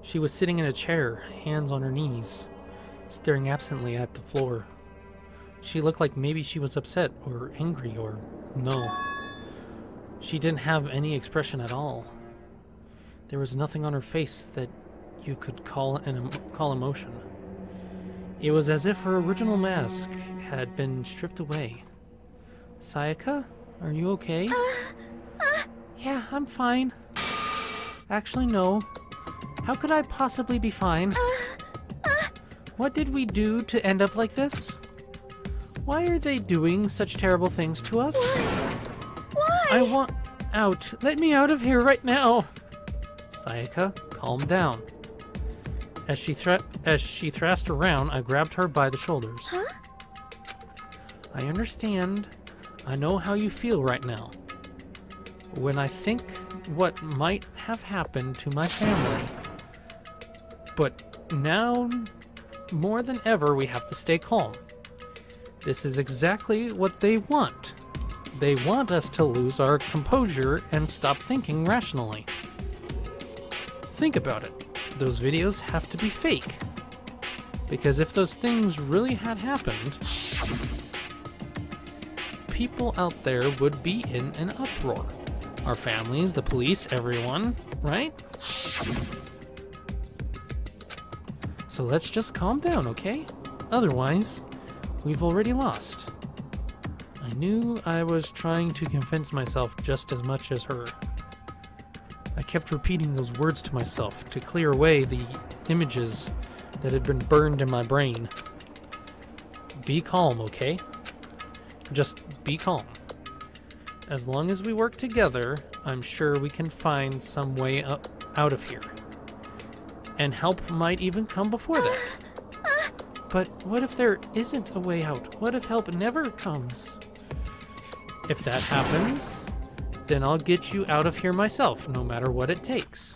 She was sitting in a chair, hands on her knees, staring absently at the floor. She looked like maybe she was upset or angry or no. She didn't have any expression at all. There was nothing on her face that you could call emotion. It was as if her original mask had been stripped away. Sayaka, are you okay? Yeah, I'm fine. Actually, no. How could I possibly be fine? What did we do to end up like this? Why are they doing such terrible things to us? Why? I want out. Let me out of here right now. Sayaka, calm down. As she thrashed around, I grabbed her by the shoulders. Huh? I understand. I know how you feel right now. When I think what might have happened to my family. But now, more than ever, we have to stay calm. This is exactly what they want. They want us to lose our composure and stop thinking rationally. Think about it. Those videos have to be fake. Because if those things really had happened, people out there would be in an uproar. Our families, the police, everyone, right? So let's just calm down, okay? Otherwise, we've already lost. I knew I was trying to convince myself just as much as her. I kept repeating those words to myself to clear away the images that had been burned in my brain. Be calm, okay? Just be calm. As long as we work together, I'm sure we can find some way out of here. And help might even come before that. But what if there isn't a way out? What if help never comes? If that happens, then I'll get you out of here myself, no matter what it takes.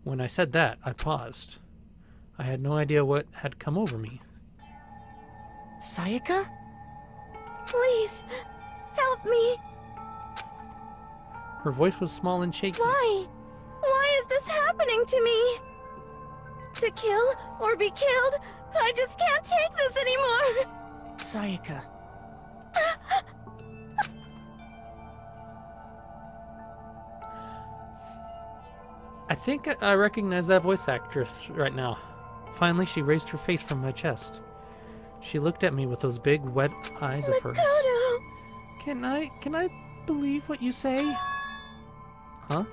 When I said that, I paused. I had no idea what had come over me. Sayaka? Please, help me. Her voice was small and shaky. Why? Why is this happening to me? To kill or be killed? I just can't take this anymore. Sayaka. I think I recognize that voice actress right now. Finally, she raised her face from my chest. She looked at me with those big, wet eyes of hers. Makoto! Can I believe what you say? Huh?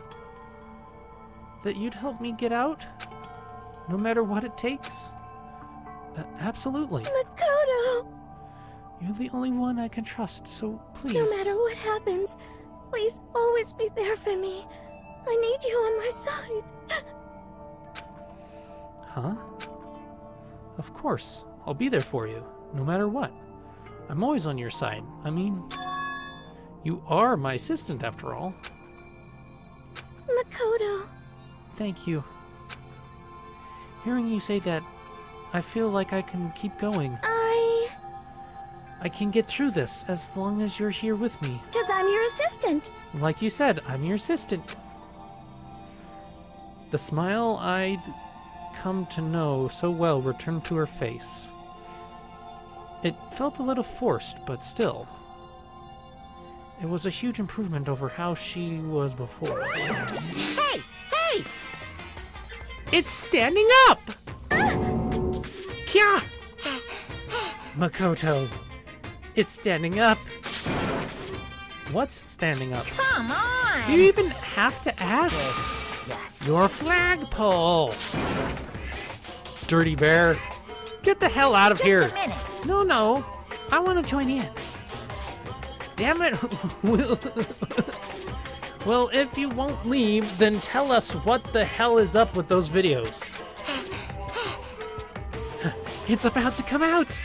That you'd help me get out? No matter what it takes? Absolutely. Makoto! You're the only one I can trust, so please. No matter what happens, please always be there for me. I need you on my side. Huh? Of course. I'll be there for you, no matter what. I'm always on your side. I mean, you are my assistant after all. Makoto. Thank you. Hearing you say that, I feel like I can keep going. I can get through this as long as you're here with me. 'Cause I'm your assistant. Like you said, I'm your assistant. The smile I'd come to know so well returned to her face. It felt a little forced, but still. It was a huge improvement over how she was before. Hey! Hey! It's standing up! Kya! Makoto, it's standing up. What's standing up? Come on! Do you even have to ask? Yes. Your flagpole! Dirty bear. Get the hell out of here. Just a minute. No. I want to join in. Damn it. Well, if you won't leave, then tell us what the hell is up with those videos. It's about to come out.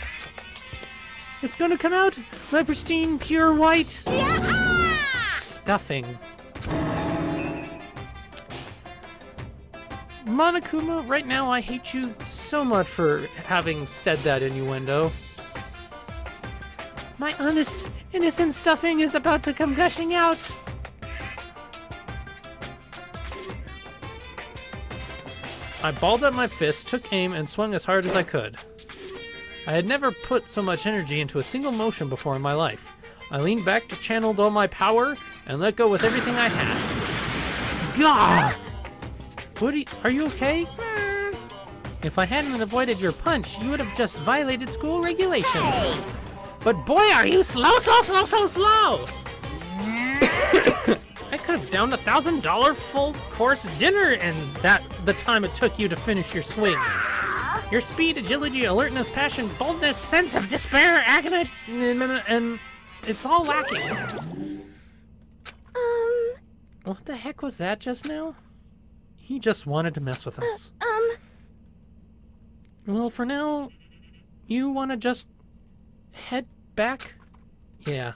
It's gonna come out. My pristine, pure white. Yeah! Stuffing. Monokuma, right now I hate you so much for having said that innuendo. My honest, innocent stuffing is about to come gushing out. I balled up my fist, took aim, and swung as hard as I could. I had never put so much energy into a single motion before in my life. I leaned back to channel all my power and let go with everything I had. Gah! Are you okay? If I hadn't avoided your punch, you would have just violated school regulations. Hey! But boy, are you slow! I could have downed $1,000 full course dinner in the time it took you to finish your swing. Your speed, agility, alertness, passion, boldness, sense of despair, agony, and it's all lacking. What the heck was that just now? He just wanted to mess with us. Well, for now, you want to just head back? Yeah.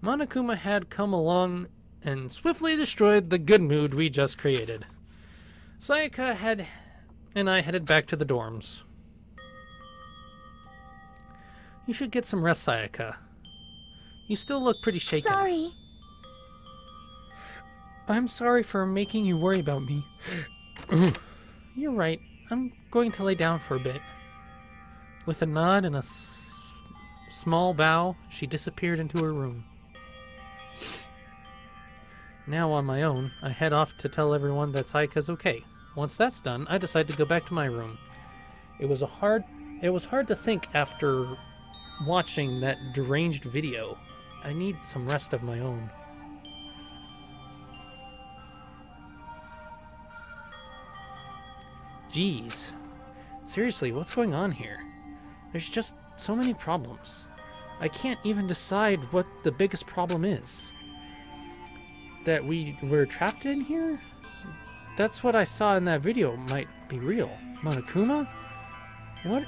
Monokuma had come along and swiftly destroyed the good mood we just created. Sayaka and I headed back to the dorms. You should get some rest, Sayaka. You still look pretty shaken. Sorry. I'm sorry for making you worry about me. You're right. I'm going to lay down for a bit. With a nod and a small bow, she disappeared into her room. Now on my own, I head off to tell everyone that Sayaka's okay. Once that's done, I decide to go back to my room. It was hard to think after watching that deranged video. I need some rest of my own. Jeez. Seriously, what's going on here? There's just so many problems. I can't even decide what the biggest problem is. That we're trapped in here? That's what I saw in that video might be real. Monokuma? What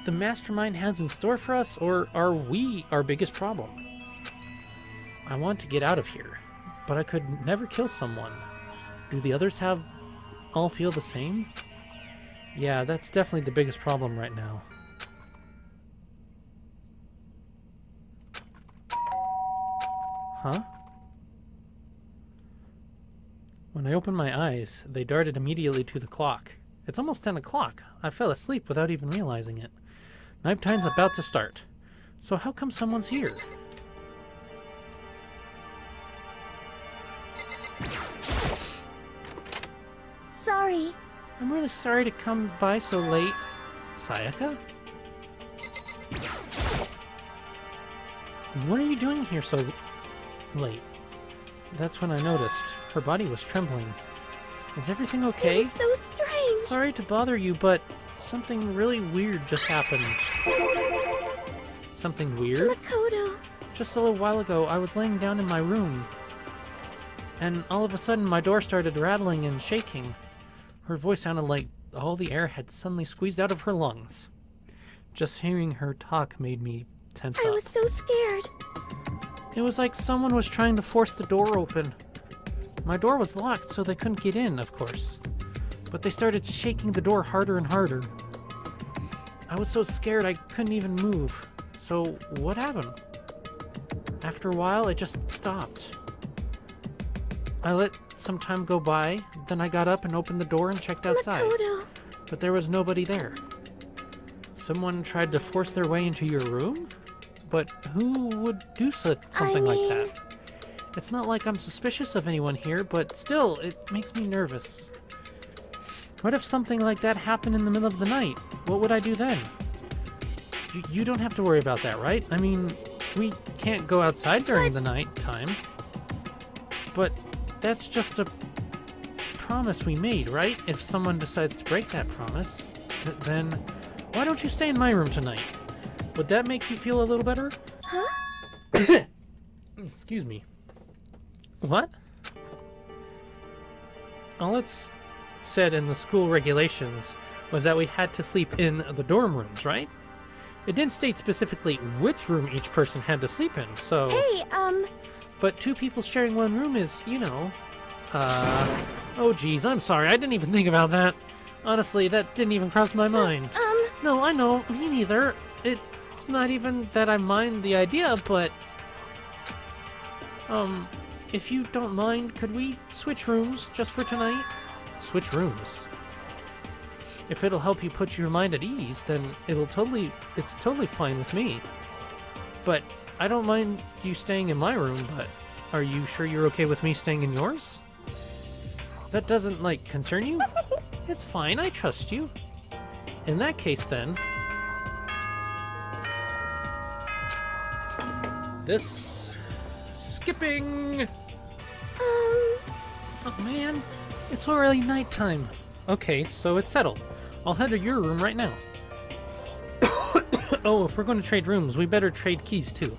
the mastermind has in store for us, or are we our biggest problem? I want to get out of here, but I could never kill someone. Do the others all feel the same? Yeah, that's definitely the biggest problem right now. Huh? When I opened my eyes, they darted immediately to the clock. It's almost 10 o'clock. I fell asleep without even realizing it. Night time's about to start. So how come someone's here? Sorry. I'm really sorry to come by so late. Sayaka? What are you doing here so late? That's when I noticed. Her body was trembling. Is everything okay? It was so strange. Sorry to bother you, but something really weird just happened. Something weird? Makoto. Just a little while ago, I was laying down in my room, and all of a sudden my door started rattling and shaking. Her voice sounded like all the air had suddenly squeezed out of her lungs. Just hearing her talk made me tense up. I was so scared. It was like someone was trying to force the door open. My door was locked, so they couldn't get in, of course. But they started shaking the door harder and harder. I was so scared I couldn't even move. So, what happened? After a while, it just stopped. I let some time go by, then I got up and opened the door and checked outside. Makoto. But there was nobody there. Someone tried to force their way into your room? But who would do something like that? It's not like I'm suspicious of anyone here, but still, it makes me nervous. What if something like that happened in the middle of the night? What would I do then? You don't have to worry about that, right? I mean, we can't go outside during the night time. But that's just a promise we made, right? If someone decides to break that promise, then why don't you stay in my room tonight? Would that make you feel a little better? Huh? Excuse me. What? All it's said in the school regulations was that we had to sleep in the dorm rooms, right? It didn't state specifically which room each person had to sleep in, so... Hey, But two people sharing one room is, you know... Oh geez, I'm sorry, I didn't even think about that. Honestly, that didn't even cross my mind. No, I know, me neither. It's not even that I mind the idea, but... if you don't mind, could we switch rooms just for tonight? Switch rooms? If it'll help you put your mind at ease, then it's totally fine with me. But I don't mind you staying in my room, but are you sure you're okay with me staying in yours? That doesn't, like, concern you? It's fine, I trust you. In that case, then... This... skipping... Oh man, it's already nighttime. Okay, so it's settled. I'll head to your room right now. Oh, if we're going to trade rooms, we better trade keys too.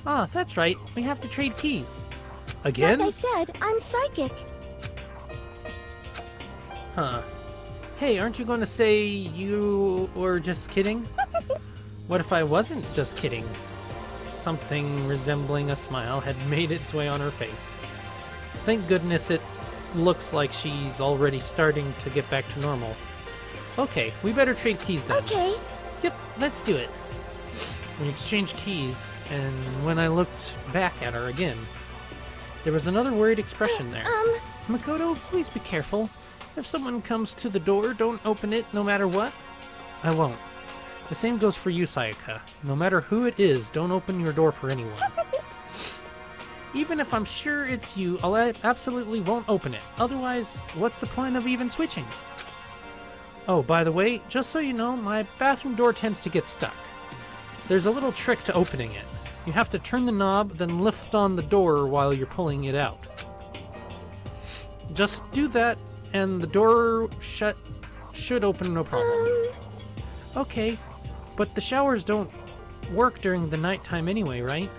Ah, that's right. We have to trade keys. Again? Like I said, I'm psychic. Huh. Hey, aren't you going to say you were just kidding? What if I wasn't just kidding? Something resembling a smile had made its way on her face. Thank goodness it looks like she's already starting to get back to normal. Okay, we better trade keys then. Okay. Yep, let's do it. We exchanged keys, and when I looked back at her again, there was another worried expression there. Makoto, please be careful. If someone comes to the door, don't open it no matter what. I won't. The same goes for you, Sayaka. No matter who it is, don't open your door for anyone. Even if I'm sure it's you, I absolutely won't open it. Otherwise, what's the point of even switching? Oh, by the way, just so you know, my bathroom door tends to get stuck. There's a little trick to opening it. You have to turn the knob, then lift on the door while you're pulling it out. Just do that, and the door should open no problem. Okay, but the showers don't work during the nighttime anyway, right?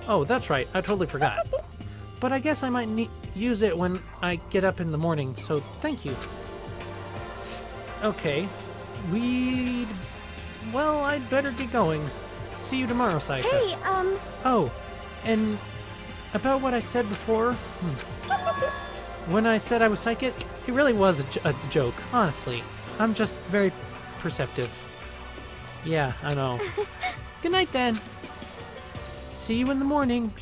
Oh, that's right. I totally forgot. But I guess I might use it when I get up in the morning, so thank you. Okay. Well, I'd better get going. See you tomorrow, Sayaka. Hey, Oh, and about what I said before, when I said I was psychic, it really was a joke, honestly. I'm just very perceptive. Yeah, I know. Good night, then. See you in the morning.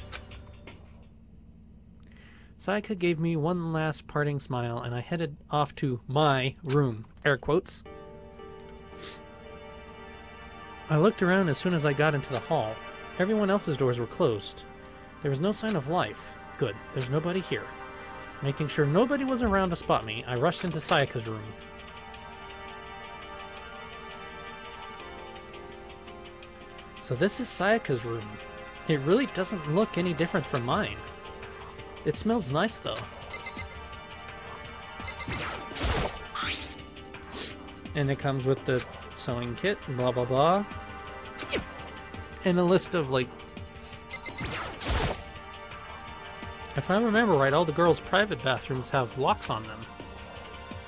Sayaka gave me one last parting smile, and I headed off to my room. Air quotes. I looked around as soon as I got into the hall. Everyone else's doors were closed. There was no sign of life. Good, there's nobody here. Making sure nobody was around to spot me, I rushed into Sayaka's room. So this is Sayaka's room. It really doesn't look any different from mine. It smells nice, though. And it comes with the sewing kit, blah blah blah. And a list of, like... If I remember right, all the girls' private bathrooms have locks on them.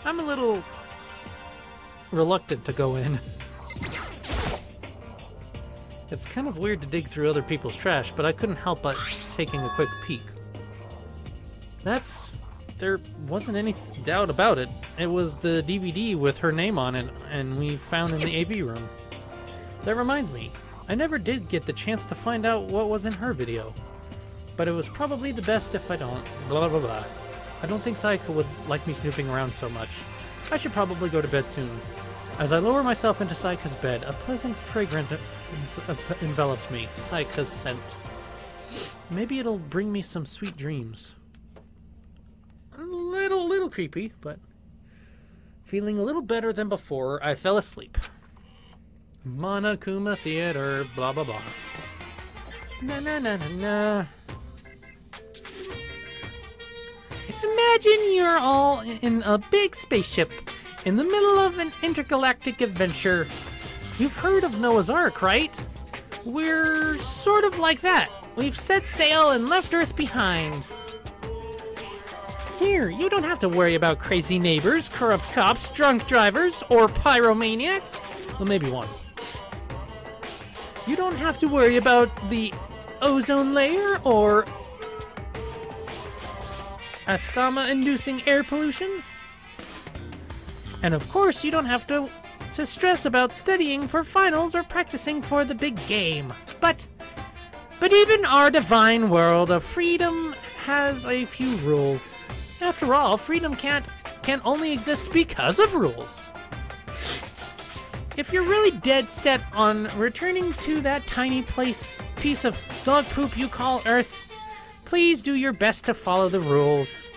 I'm a little... reluctant to go in. It's kind of weird to dig through other people's trash, but I couldn't help but taking a quick peek. There wasn't any doubt about it. It was the DVD with her name on it, and we found in the AV room. That reminds me, I never did get the chance to find out what was in her video. But it was probably the best if I don't. Blah blah blah. I don't think Sayaka would like me snooping around so much. I should probably go to bed soon. As I lower myself into Sayaka's bed, a pleasant fragrance envelops me. Sayaka's scent. Maybe it'll bring me some sweet dreams. A little creepy, but feeling a little better than before, I fell asleep. Monokuma Theater, blah blah blah. Na na na na na. Imagine you're all in a big spaceship in the middle of an intergalactic adventure. You've heard of Noah's Ark, right? We're sort of like that. We've set sail and left Earth behind. Here, you don't have to worry about crazy neighbors, corrupt cops, drunk drivers, or pyromaniacs. Well, maybe one. You don't have to worry about the ozone layer or asthma-inducing air pollution. And of course, you don't have to stress about studying for finals or practicing for the big game. But even our divine world of freedom has a few rules. After all, freedom can only exist because of rules. If you're really dead set on returning to that tiny piece of dog poop you call Earth, please do your best to follow the rules.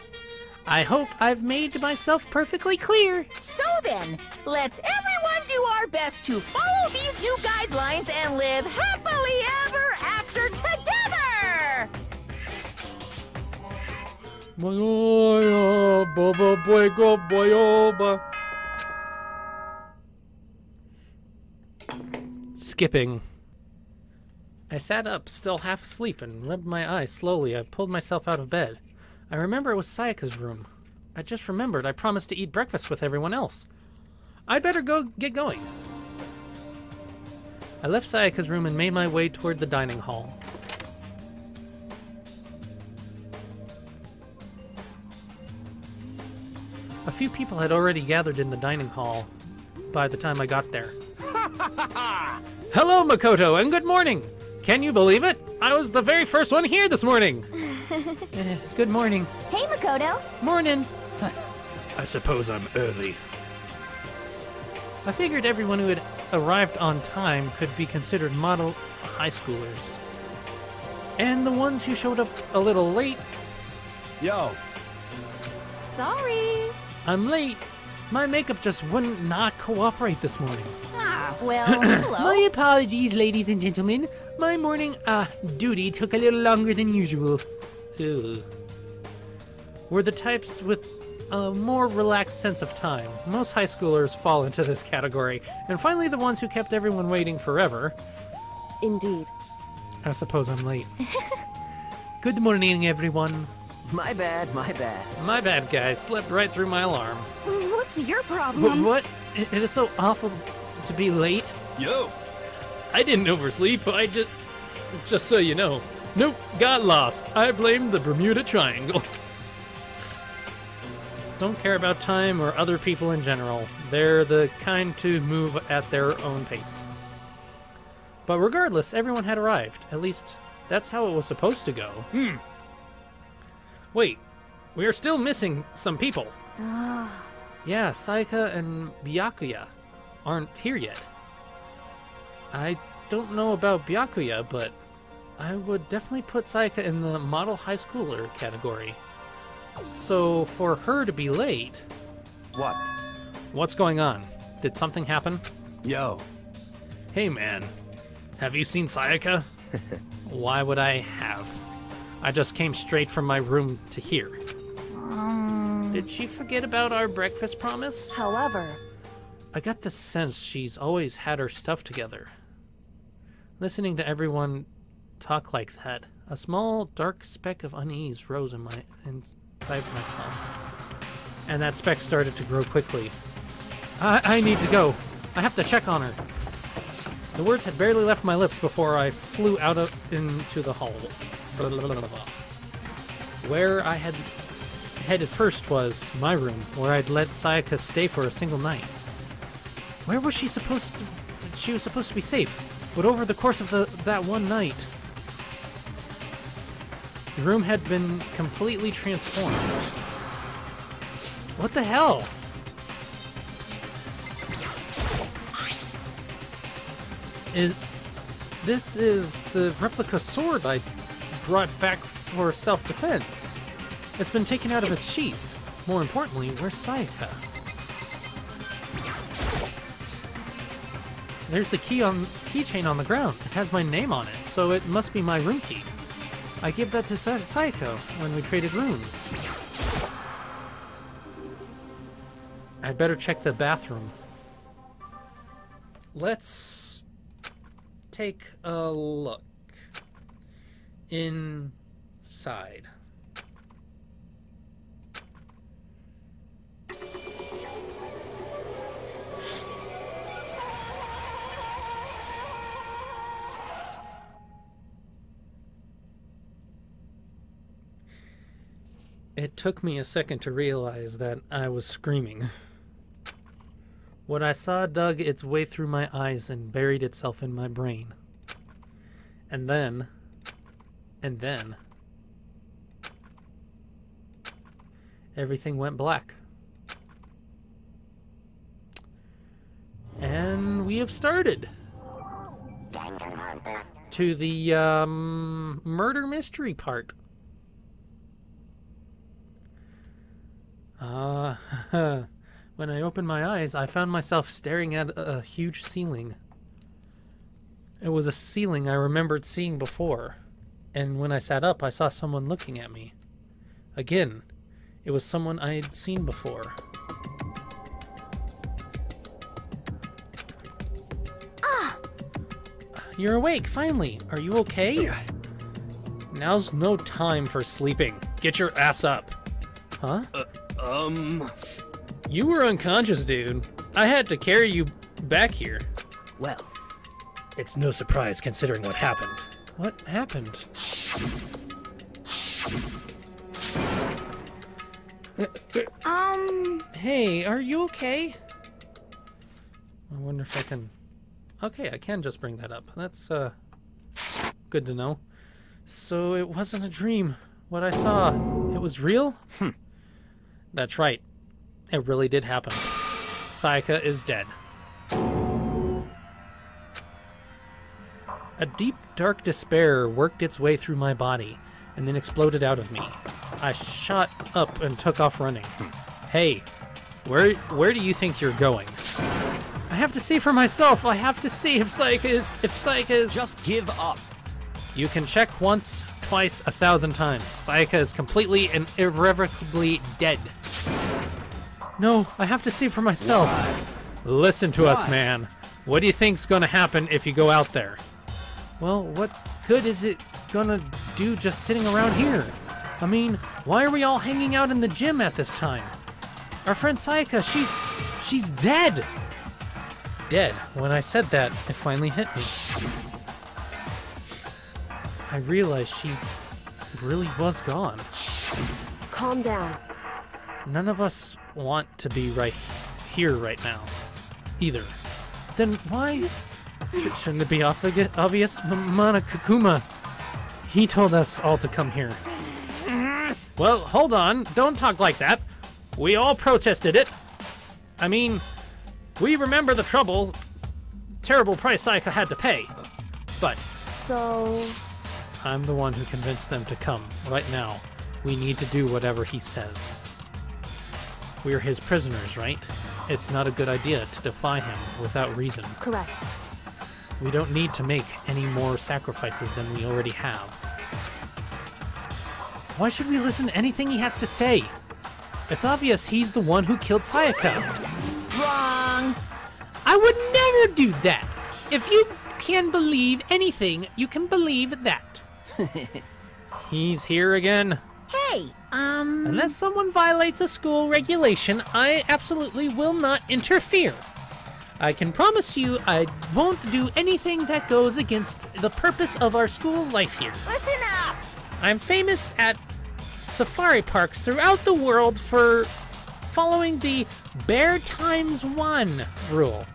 I hope I've made myself perfectly clear. So then, let's everyone do our best to follow these new guidelines and live happily ever after together! Skipping. I sat up, still half asleep, and rubbed my eyes slowly. I pulled myself out of bed. I remember it was Sayaka's room. I just remembered I promised to eat breakfast with everyone else. I'd better get going. I left Sayaka's room and made my way toward the dining hall. A few people had already gathered in the dining hall by the time I got there. Hello, Makoto, and good morning! Can you believe it? I was the very first one here this morning! Good morning. Hey, Makoto. Morning. I suppose I'm early. I figured everyone who had arrived on time could be considered model high schoolers. And the ones who showed up a little late... Yo, Sorry. I'm late. My makeup just would not cooperate this morning. Ah, well, hello. My apologies, ladies and gentlemen. My morning, duty took a little longer than usual. Ew. Were the types with a more relaxed sense of time. Most high schoolers fall into this category, and finally the ones who kept everyone waiting forever. Indeed. I suppose I'm late. Good morning, everyone. My bad, my bad. My bad, guys. Slept right through my alarm. What's your problem? What? It is so awful to be late. Yo! I didn't oversleep. I just so you know. Nope, got lost. I blame the Bermuda Triangle. Don't care about time or other people in general. They're the kind to move at their own pace. But regardless, everyone had arrived. At least, that's how it was supposed to go. Wait, we are still missing some people. Yeah, Sayaka and Byakuya aren't here yet. I don't know about Byakuya, but I would definitely put Sayaka in the model high schooler category. So for her to be late... What? What's going on? Did something happen? Yo. Hey man, have you seen Sayaka? Why would I have? I just came straight from my room to here. Did she forget about our breakfast promise? However, I got the sense she's always had her stuff together. Listening to everyone talk like that, a small dark speck of unease rose inside myself. And that speck started to grow quickly. I need to go. I have to check on her. The words had barely left my lips before I flew out into the hall. Where I had headed first was my room, where I'd let Sayaka stay for a single night. Where was she supposed to... She was supposed to be safe, but over the course of that one night, the room had been completely transformed. What the hell? This is the replica sword I brought back for self-defense. It's been taken out of its sheath. More importantly, where's Sayaka? There's the keychain on the ground. It has my name on it, so it must be my room key. I gave that to Sayaka when we traded rooms. I'd better check the bathroom. Let's take a look inside. It took me a second to realize that I was screaming. What I saw dug its way through my eyes and buried itself in my brain. And then... everything went black. And we have started! To the, murder mystery part. When I opened my eyes, I found myself staring at a huge ceiling. It was a ceiling I remembered seeing before, and when I sat up, I saw someone looking at me. Again, it was someone I had seen before. Ah! You're awake, finally. Are you okay? Now's no time for sleeping. Get your ass up. Huh? You were unconscious, dude. I had to carry you back here. Well, it's no surprise considering what happened. What happened? Hey, are you okay? I wonder if I can... Okay, I can just bring that up. That's, good to know. So it wasn't a dream. What I saw, it was real? That's right. It really did happen. Sayaka is dead. A deep, dark despair worked its way through my body, and then exploded out of me. I shot up and took off running. Hey, where do you think you're going? I have to see for myself. I have to see if Sayaka is... Just give up. You can check once, twice, 1,000 times. Sayaka is completely and irrevocably dead. No, I have to see for myself. Listen to us, man. What do you think's gonna happen if you go out there? Well, what good is it gonna do just sitting around here? I mean, why are we all hanging out in the gym at this time? Our friend Sayaka, she's dead. Dead. When I said that, it finally hit me. I realized she really was gone. Calm down. None of us want to be right here right now, either. Then why? Shouldn't it be obvious? Monokuma, he told us all to come here. Well, hold on. Don't talk like that. We all protested it. I mean, we remember the terrible price Sayaka had to pay. But So... I'm the one who convinced them to come. Right now, we need to do whatever he says. We're his prisoners, right? It's not a good idea to defy him without reason. Correct. We don't need to make any more sacrifices than we already have. Why should we listen to anything he has to say? It's obvious he's the one who killed Sayaka. Wrong. I would never do that. If you can believe anything, you can believe that. He's here again. Hey, Unless someone violates a school regulation, I absolutely will not interfere. I can promise you I won't do anything that goes against the purpose of our school life here. listen up. I'm famous at safari parks throughout the world for following the bear times one rule.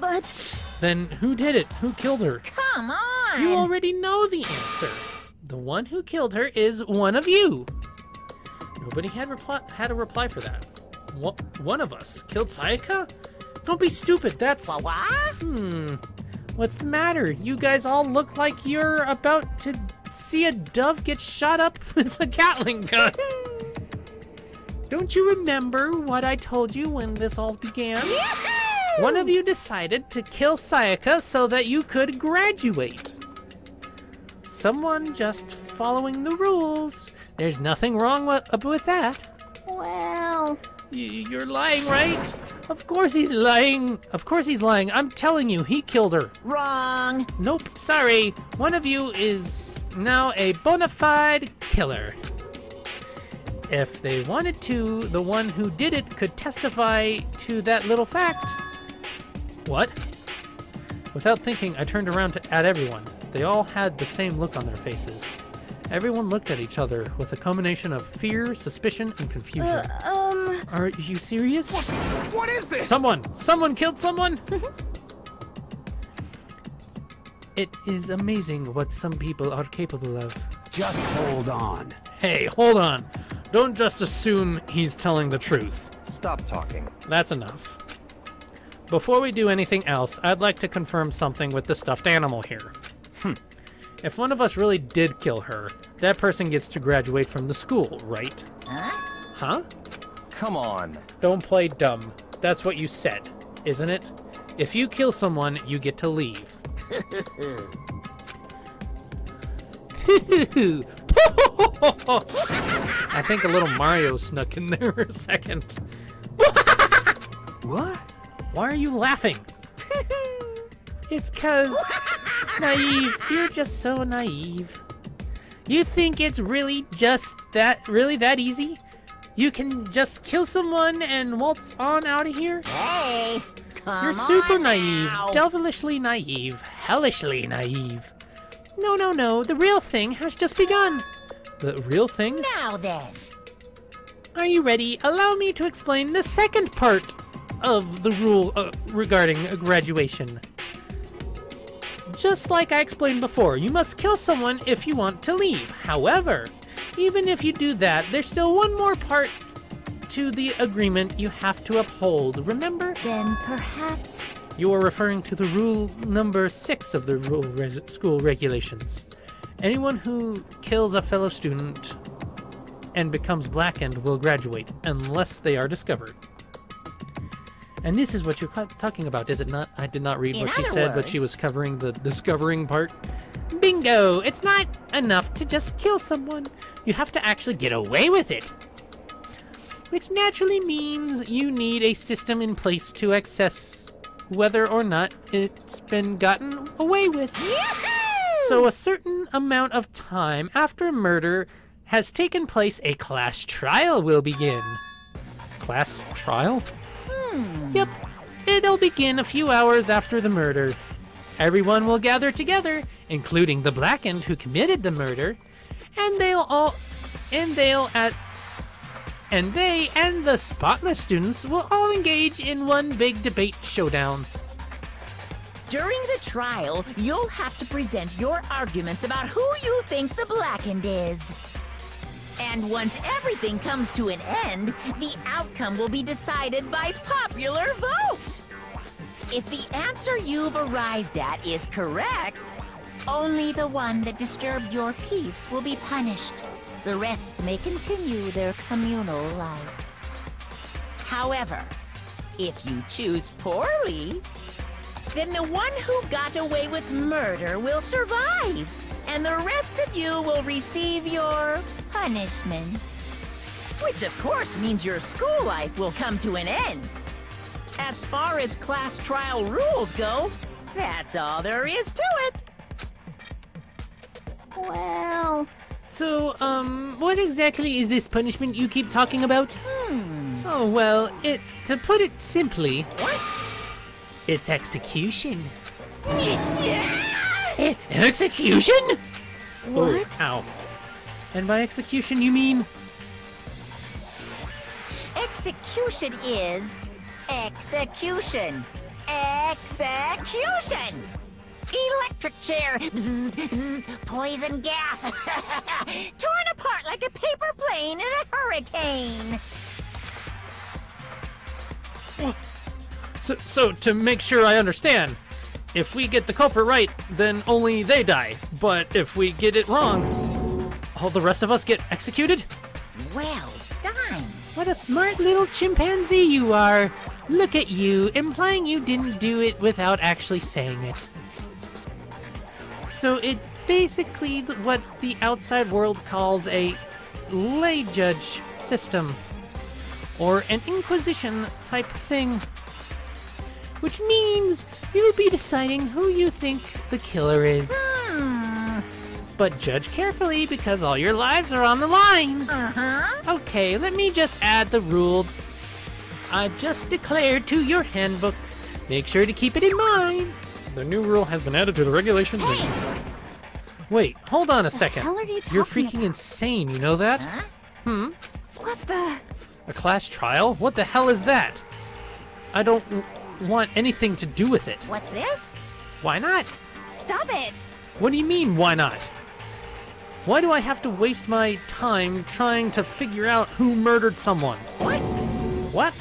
But... Then who did it? Who killed her? Come on. You already know the answer. The one who killed her is one of you. Nobody had a reply for that. One of us killed Sayaka? Don't be stupid, that's... What? What's the matter? You guys all look like you're about to see a dove get shot up with a Gatling gun. Don't you remember what I told you when this all began? One of you decided to kill Sayaka so that you could graduate. Someone just following the rules. There's nothing wrong with that. Well... You're lying, right? Of course he's lying. Of course he's lying. I'm telling you, he killed her. Wrong. Nope, sorry. One of you is now a bona fide killer. If they wanted to, the one who did it could testify to that little fact. What? Without thinking, I turned around at everyone. They all had the same look on their faces. Everyone looked at each other with a combination of fear, suspicion, and confusion. Are you serious? What is this? Someone killed someone? It is amazing what some people are capable of. Just hold on. Hey, hold on. Don't just assume he's telling the truth. Stop talking. That's enough. Before we do anything else, I'd like to confirm something with the stuffed animal here. If one of us really did kill her, that person gets to graduate from the school, right? Huh? Come on. Don't play dumb. That's what you said, isn't it? If you kill someone, you get to leave. I think a little Mario snuck in there for a second. What? Why are you laughing? It's 'cause naive. You're just so naive. You think it's really that easy? You can just kill someone and waltz on out of here? Hey, come You're super on naive, now. devilishly naive, hellishly naive. No, the real thing has just begun. The real thing? Now then. Are you ready? Allow me to explain the second part of the rule regarding graduation. Just like I explained before, you must kill someone if you want to leave. However, even if you do that, there's still one more part to the agreement you have to uphold. Remember? Then perhaps... You are referring to the rule number 6 of the school regulations. Anyone who kills a fellow student and becomes blackened will graduate, unless they are discovered. And this is what you're talking about, is it not? I did not read In what she other said, but she words- was covering the discovering part. Bingo! It's not enough to just kill someone. You have to actually get away with it. which naturally means you need a system in place to access whether or not it's been gotten away with. So a certain amount of time after murder has taken place, a class trial will begin. Class trial? Yep, it'll begin a few hours after the murder. Everyone will gather together, including the Blackened who committed the murder, and they and the Spotless students will all engage in one big debate showdown. During the trial, you'll have to present your arguments about who you think the Blackened is. And once everything comes to an end, the outcome will be decided by popular vote. If the answer you've arrived at is correct, only the one that disturbed your peace will be punished. The rest may continue their communal life. However, if you choose poorly, then the one who got away with murder will survive, and the rest of you will receive your punishment. Which of course means your school life will come to an end. As far as class trial rules go, that's all there is to it. Well... So, what exactly is this punishment you keep talking about? Oh, well, to put it simply... What? It's execution. Execution? What? Oh, ow. And by execution, you mean... Execution is... execution. Execution! Electric chair! Bzz, bzz, poison gas! Torn apart like a paper plane in a hurricane! So to make sure I understand, if we get the culprit right, then only they die. But if we get it wrong, all the rest of us get executed? Well done! What a smart little chimpanzee you are. Look at you, implying you didn't do it without actually saying it. So it basically what the outside world calls a lay judge system, or an inquisition type thing. Which means you'll be deciding who you think the killer is. But judge carefully because all your lives are on the line. Okay, let me just add the rule I just declared to your handbook. Make sure to keep it in mind. The new rule has been added to the regulations. Wait, hold on a second. What the hell are you You're talking freaking about? insane, you know that? Huh? What the... A class trial? What the hell is that? I don't want anything to do with it. What's this? Why not? Stop it! What do you mean, why not? Why do I have to waste my time trying to figure out who murdered someone? What? What?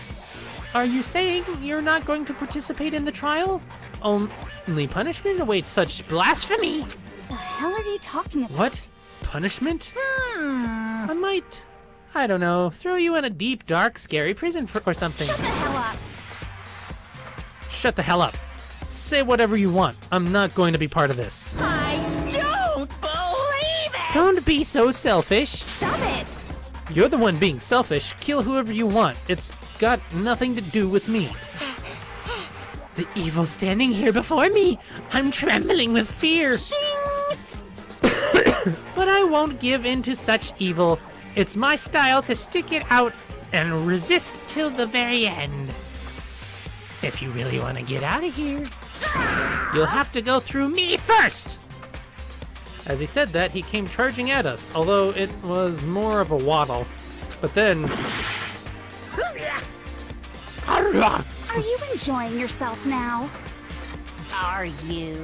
Are you saying you're not going to participate in the trial? Only punishment awaits such blasphemy? The hell are you talking about? What? Punishment? I might, I don't know, throw you in a deep, dark, scary prison or something. Shut the hell up! Shut the hell up. Say whatever you want. I'm not going to be part of this. I don't believe it! Don't be so selfish. Stop it! You're the one being selfish. Kill whoever you want. It's got nothing to do with me. The evil standing here before me. I'm trembling with fear. But I won't give in to such evil. It's my style to stick it out and resist till the very end. If you really want to get out of here, you'll have to go through me first. As he said that, he came charging at us, although it was more of a waddle. But then... Are you enjoying yourself now? Are you?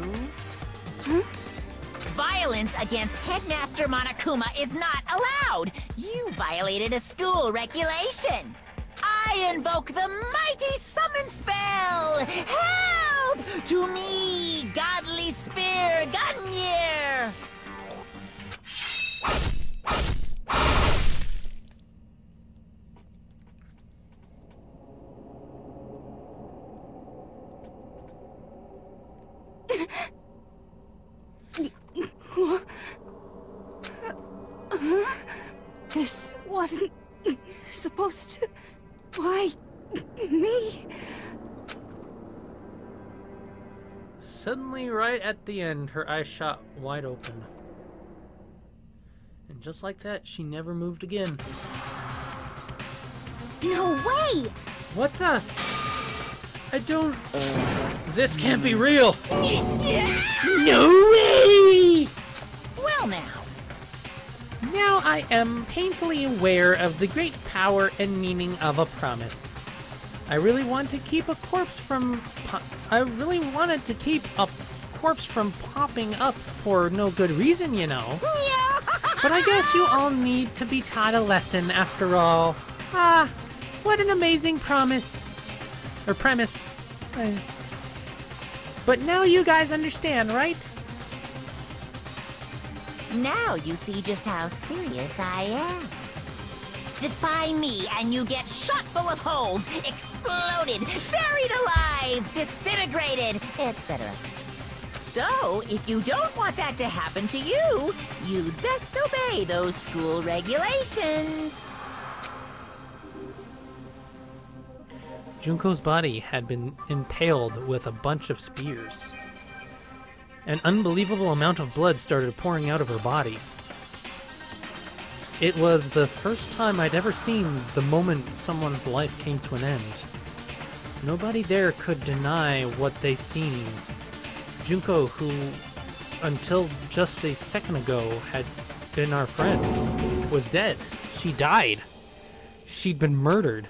Violence against Headmaster Monokuma is not allowed! You violated a school regulation! I invoke the mighty summon spell! Help! To me, godly spear, Gungnir! This wasn't supposed supposed to... Why... me? Suddenly, right at the end, her eyes shot wide open. And just like that, she never moved again. No way! What the? I don't... This can't be real! No way! Well now. Now I am painfully aware of the great power and meaning of a promise. I really want to keep a corpse from... I really wanted to keep a corpse from popping up for no good reason, you know. But I guess you all need to be taught a lesson after all. Ah, what an amazing promise. Or premise. But now you guys understand, right? Now you see just how serious I am. Defy me and you get shot full of holes, exploded, buried alive, disintegrated, etc. So, if you don't want that to happen to you, you'd best obey those school regulations. Junko's body had been impaled with a bunch of spears. An unbelievable amount of blood started pouring out of her body. It was the first time I'd ever seen the moment someone's life came to an end. Nobody there could deny what they seen. Junko, who until just a second ago had been our friend, was dead. She died. She'd been murdered.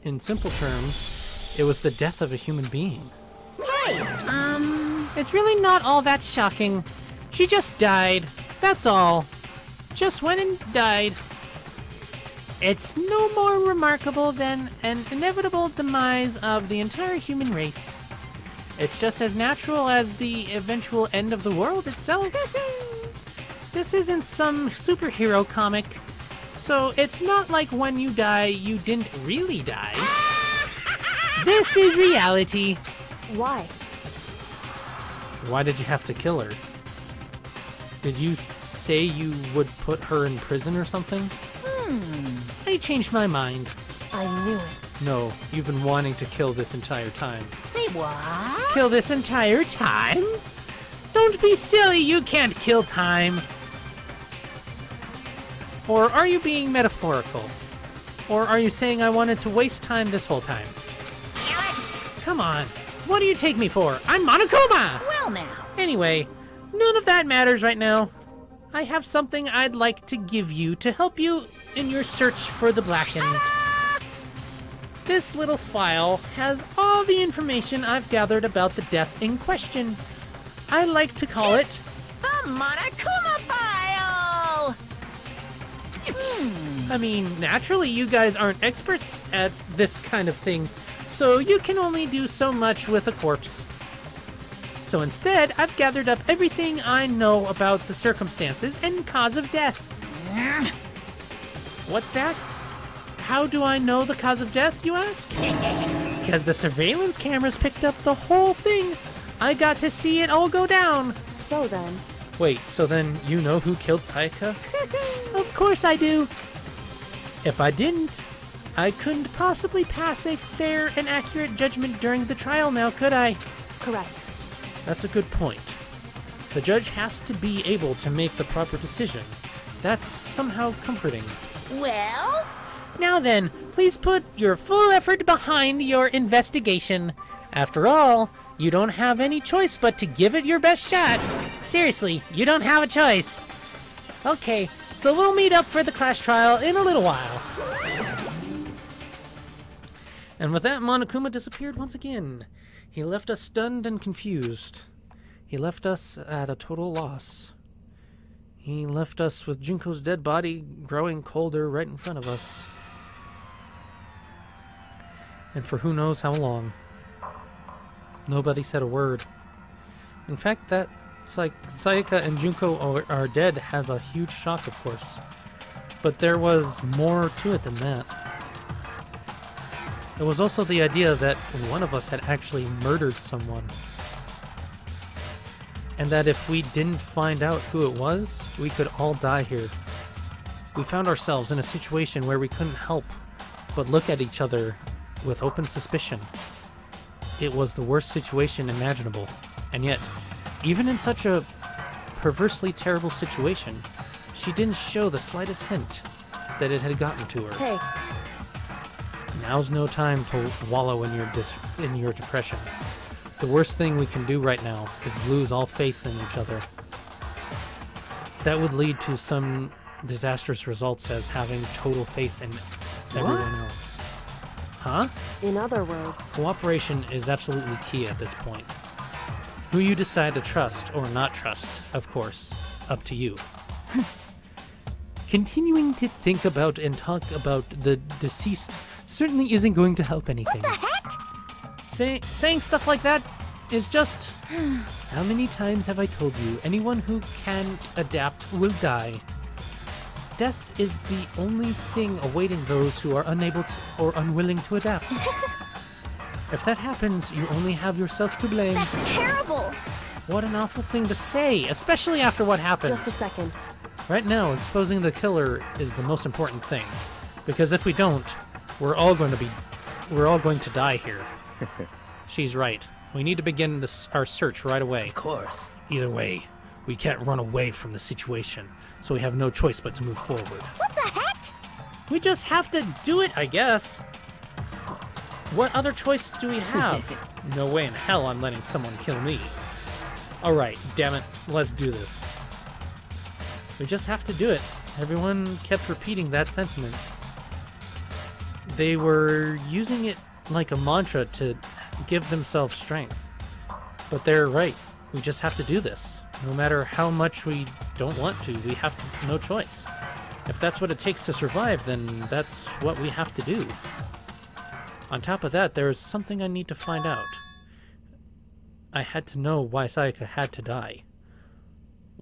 In simple terms, it was the death of a human being. Hey, It's really not all that shocking. She just died. That's all. Just went and died. It's no more remarkable than an inevitable demise of the entire human race. It's just as natural as the eventual end of the world itself. This isn't some superhero comic, so it's not like when you die, you didn't really die. This is reality. Why? Why did you have to kill her? Did you say you would put her in prison or something? I changed my mind. I knew it. No, you've been wanting to kill this entire time. say what? Kill this entire time? Don't be silly, you can't kill time. Or are you being metaphorical? Or are you saying I wanted to waste time this whole time? Damn it! Come on, what do you take me for? I'm Monokuma! Well now. Anyway, none of that matters right now. I have something I'd like to give you to help you in your search for the Blackened. This little file has all the information I've gathered about the death in question. I like to call it The Monokuma File! I mean, naturally you guys aren't experts at this kind of thing, so you can only do so much with a corpse. So instead, I've gathered up everything I know about the circumstances and cause of death. What's that? How do I know the cause of death, you ask? Because the surveillance cameras picked up the whole thing. I got to see it all go down. So then... Wait, so then you know who killed Sayaka? Of course I do. If I didn't, I couldn't possibly pass a fair and accurate judgment during the trial now, could I? Correct. That's a good point. The judge has to be able to make the proper decision. That's somehow comforting. Well, Now then, please put your full effort behind your investigation. After all, you don't have any choice but to give it your best shot. Seriously, you don't have a choice. Okay, so we'll meet up for the class trial in a little while. And with that, Monokuma disappeared once again. He left us stunned and confused. He left us at a total loss. He left us with Junko's dead body growing colder right in front of us. And for who knows how long. Nobody said a word. In fact, that Sayaka and Junko are dead has a huge shock, of course. But there was more to it than that. It was also the idea that one of us had actually murdered someone. And that if we didn't find out who it was, we could all die here. We found ourselves in a situation where we couldn't help but look at each other with open suspicion. It was the worst situation imaginable, and yet, even in such a perversely terrible situation, she didn't show the slightest hint that it had gotten to her. Hey, Now's no time to wallow in your depression. The worst thing we can do right now is lose all faith in each other. That would lead to some disastrous results as having total faith in everyone else. Huh? in other words... Cooperation is absolutely key at this point. Who you decide to trust or not trust, of course, up to you. Continuing to think about and talk about the deceased certainly isn't going to help anything. What the heck? Saying stuff like that is just... How many times have I told you, anyone who can't adapt will die? Death is the only thing awaiting those who are unable to, or unwilling to adapt. If that happens, you only have yourself to blame. That's terrible! What an awful thing to say, especially after what happened. Just a second. Right now, exposing the killer is the most important thing. Because if we don't, we're all going to die here. She's right. We need to begin our search right away. Of course. Either way, we can't run away from the situation, so we have no choice but to move forward. What the heck? We just have to do it, I guess. What other choice do we have? No way in hell I'm letting someone kill me. Alright, damn it, let's do this. We just have to do it. Everyone kept repeating that sentiment. They were using it like a mantra to give themselves strength. But they're right. We just have to do this. No matter how much we don't want to, we have to, no choice. If that's what it takes to survive, then that's what we have to do. On top of that, there's something I need to find out. I had to know why Sayaka had to die.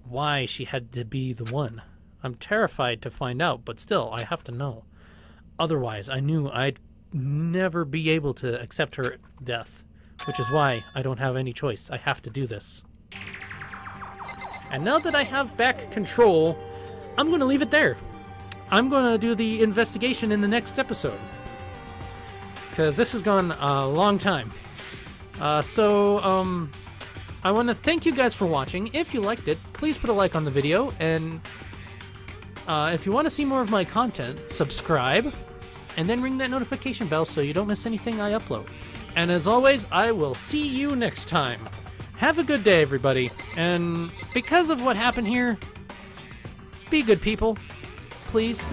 Why she had to be the one. I'm terrified to find out, but still, I have to know. Otherwise, I knew I'd never be able to accept her death, which is why I don't have any choice. I have to do this. And now that I have back control, I'm going to leave it there. I'm going to do the investigation in the next episode, because this has gone a long time. I want to thank you guys for watching. If you liked it, please put a like on the video, and if you want to see more of my content, subscribe, and then ring that notification bell so you don't miss anything I upload. And as always, I will see you next time. Have a good day, everybody, and because of what happened here, be good people, please.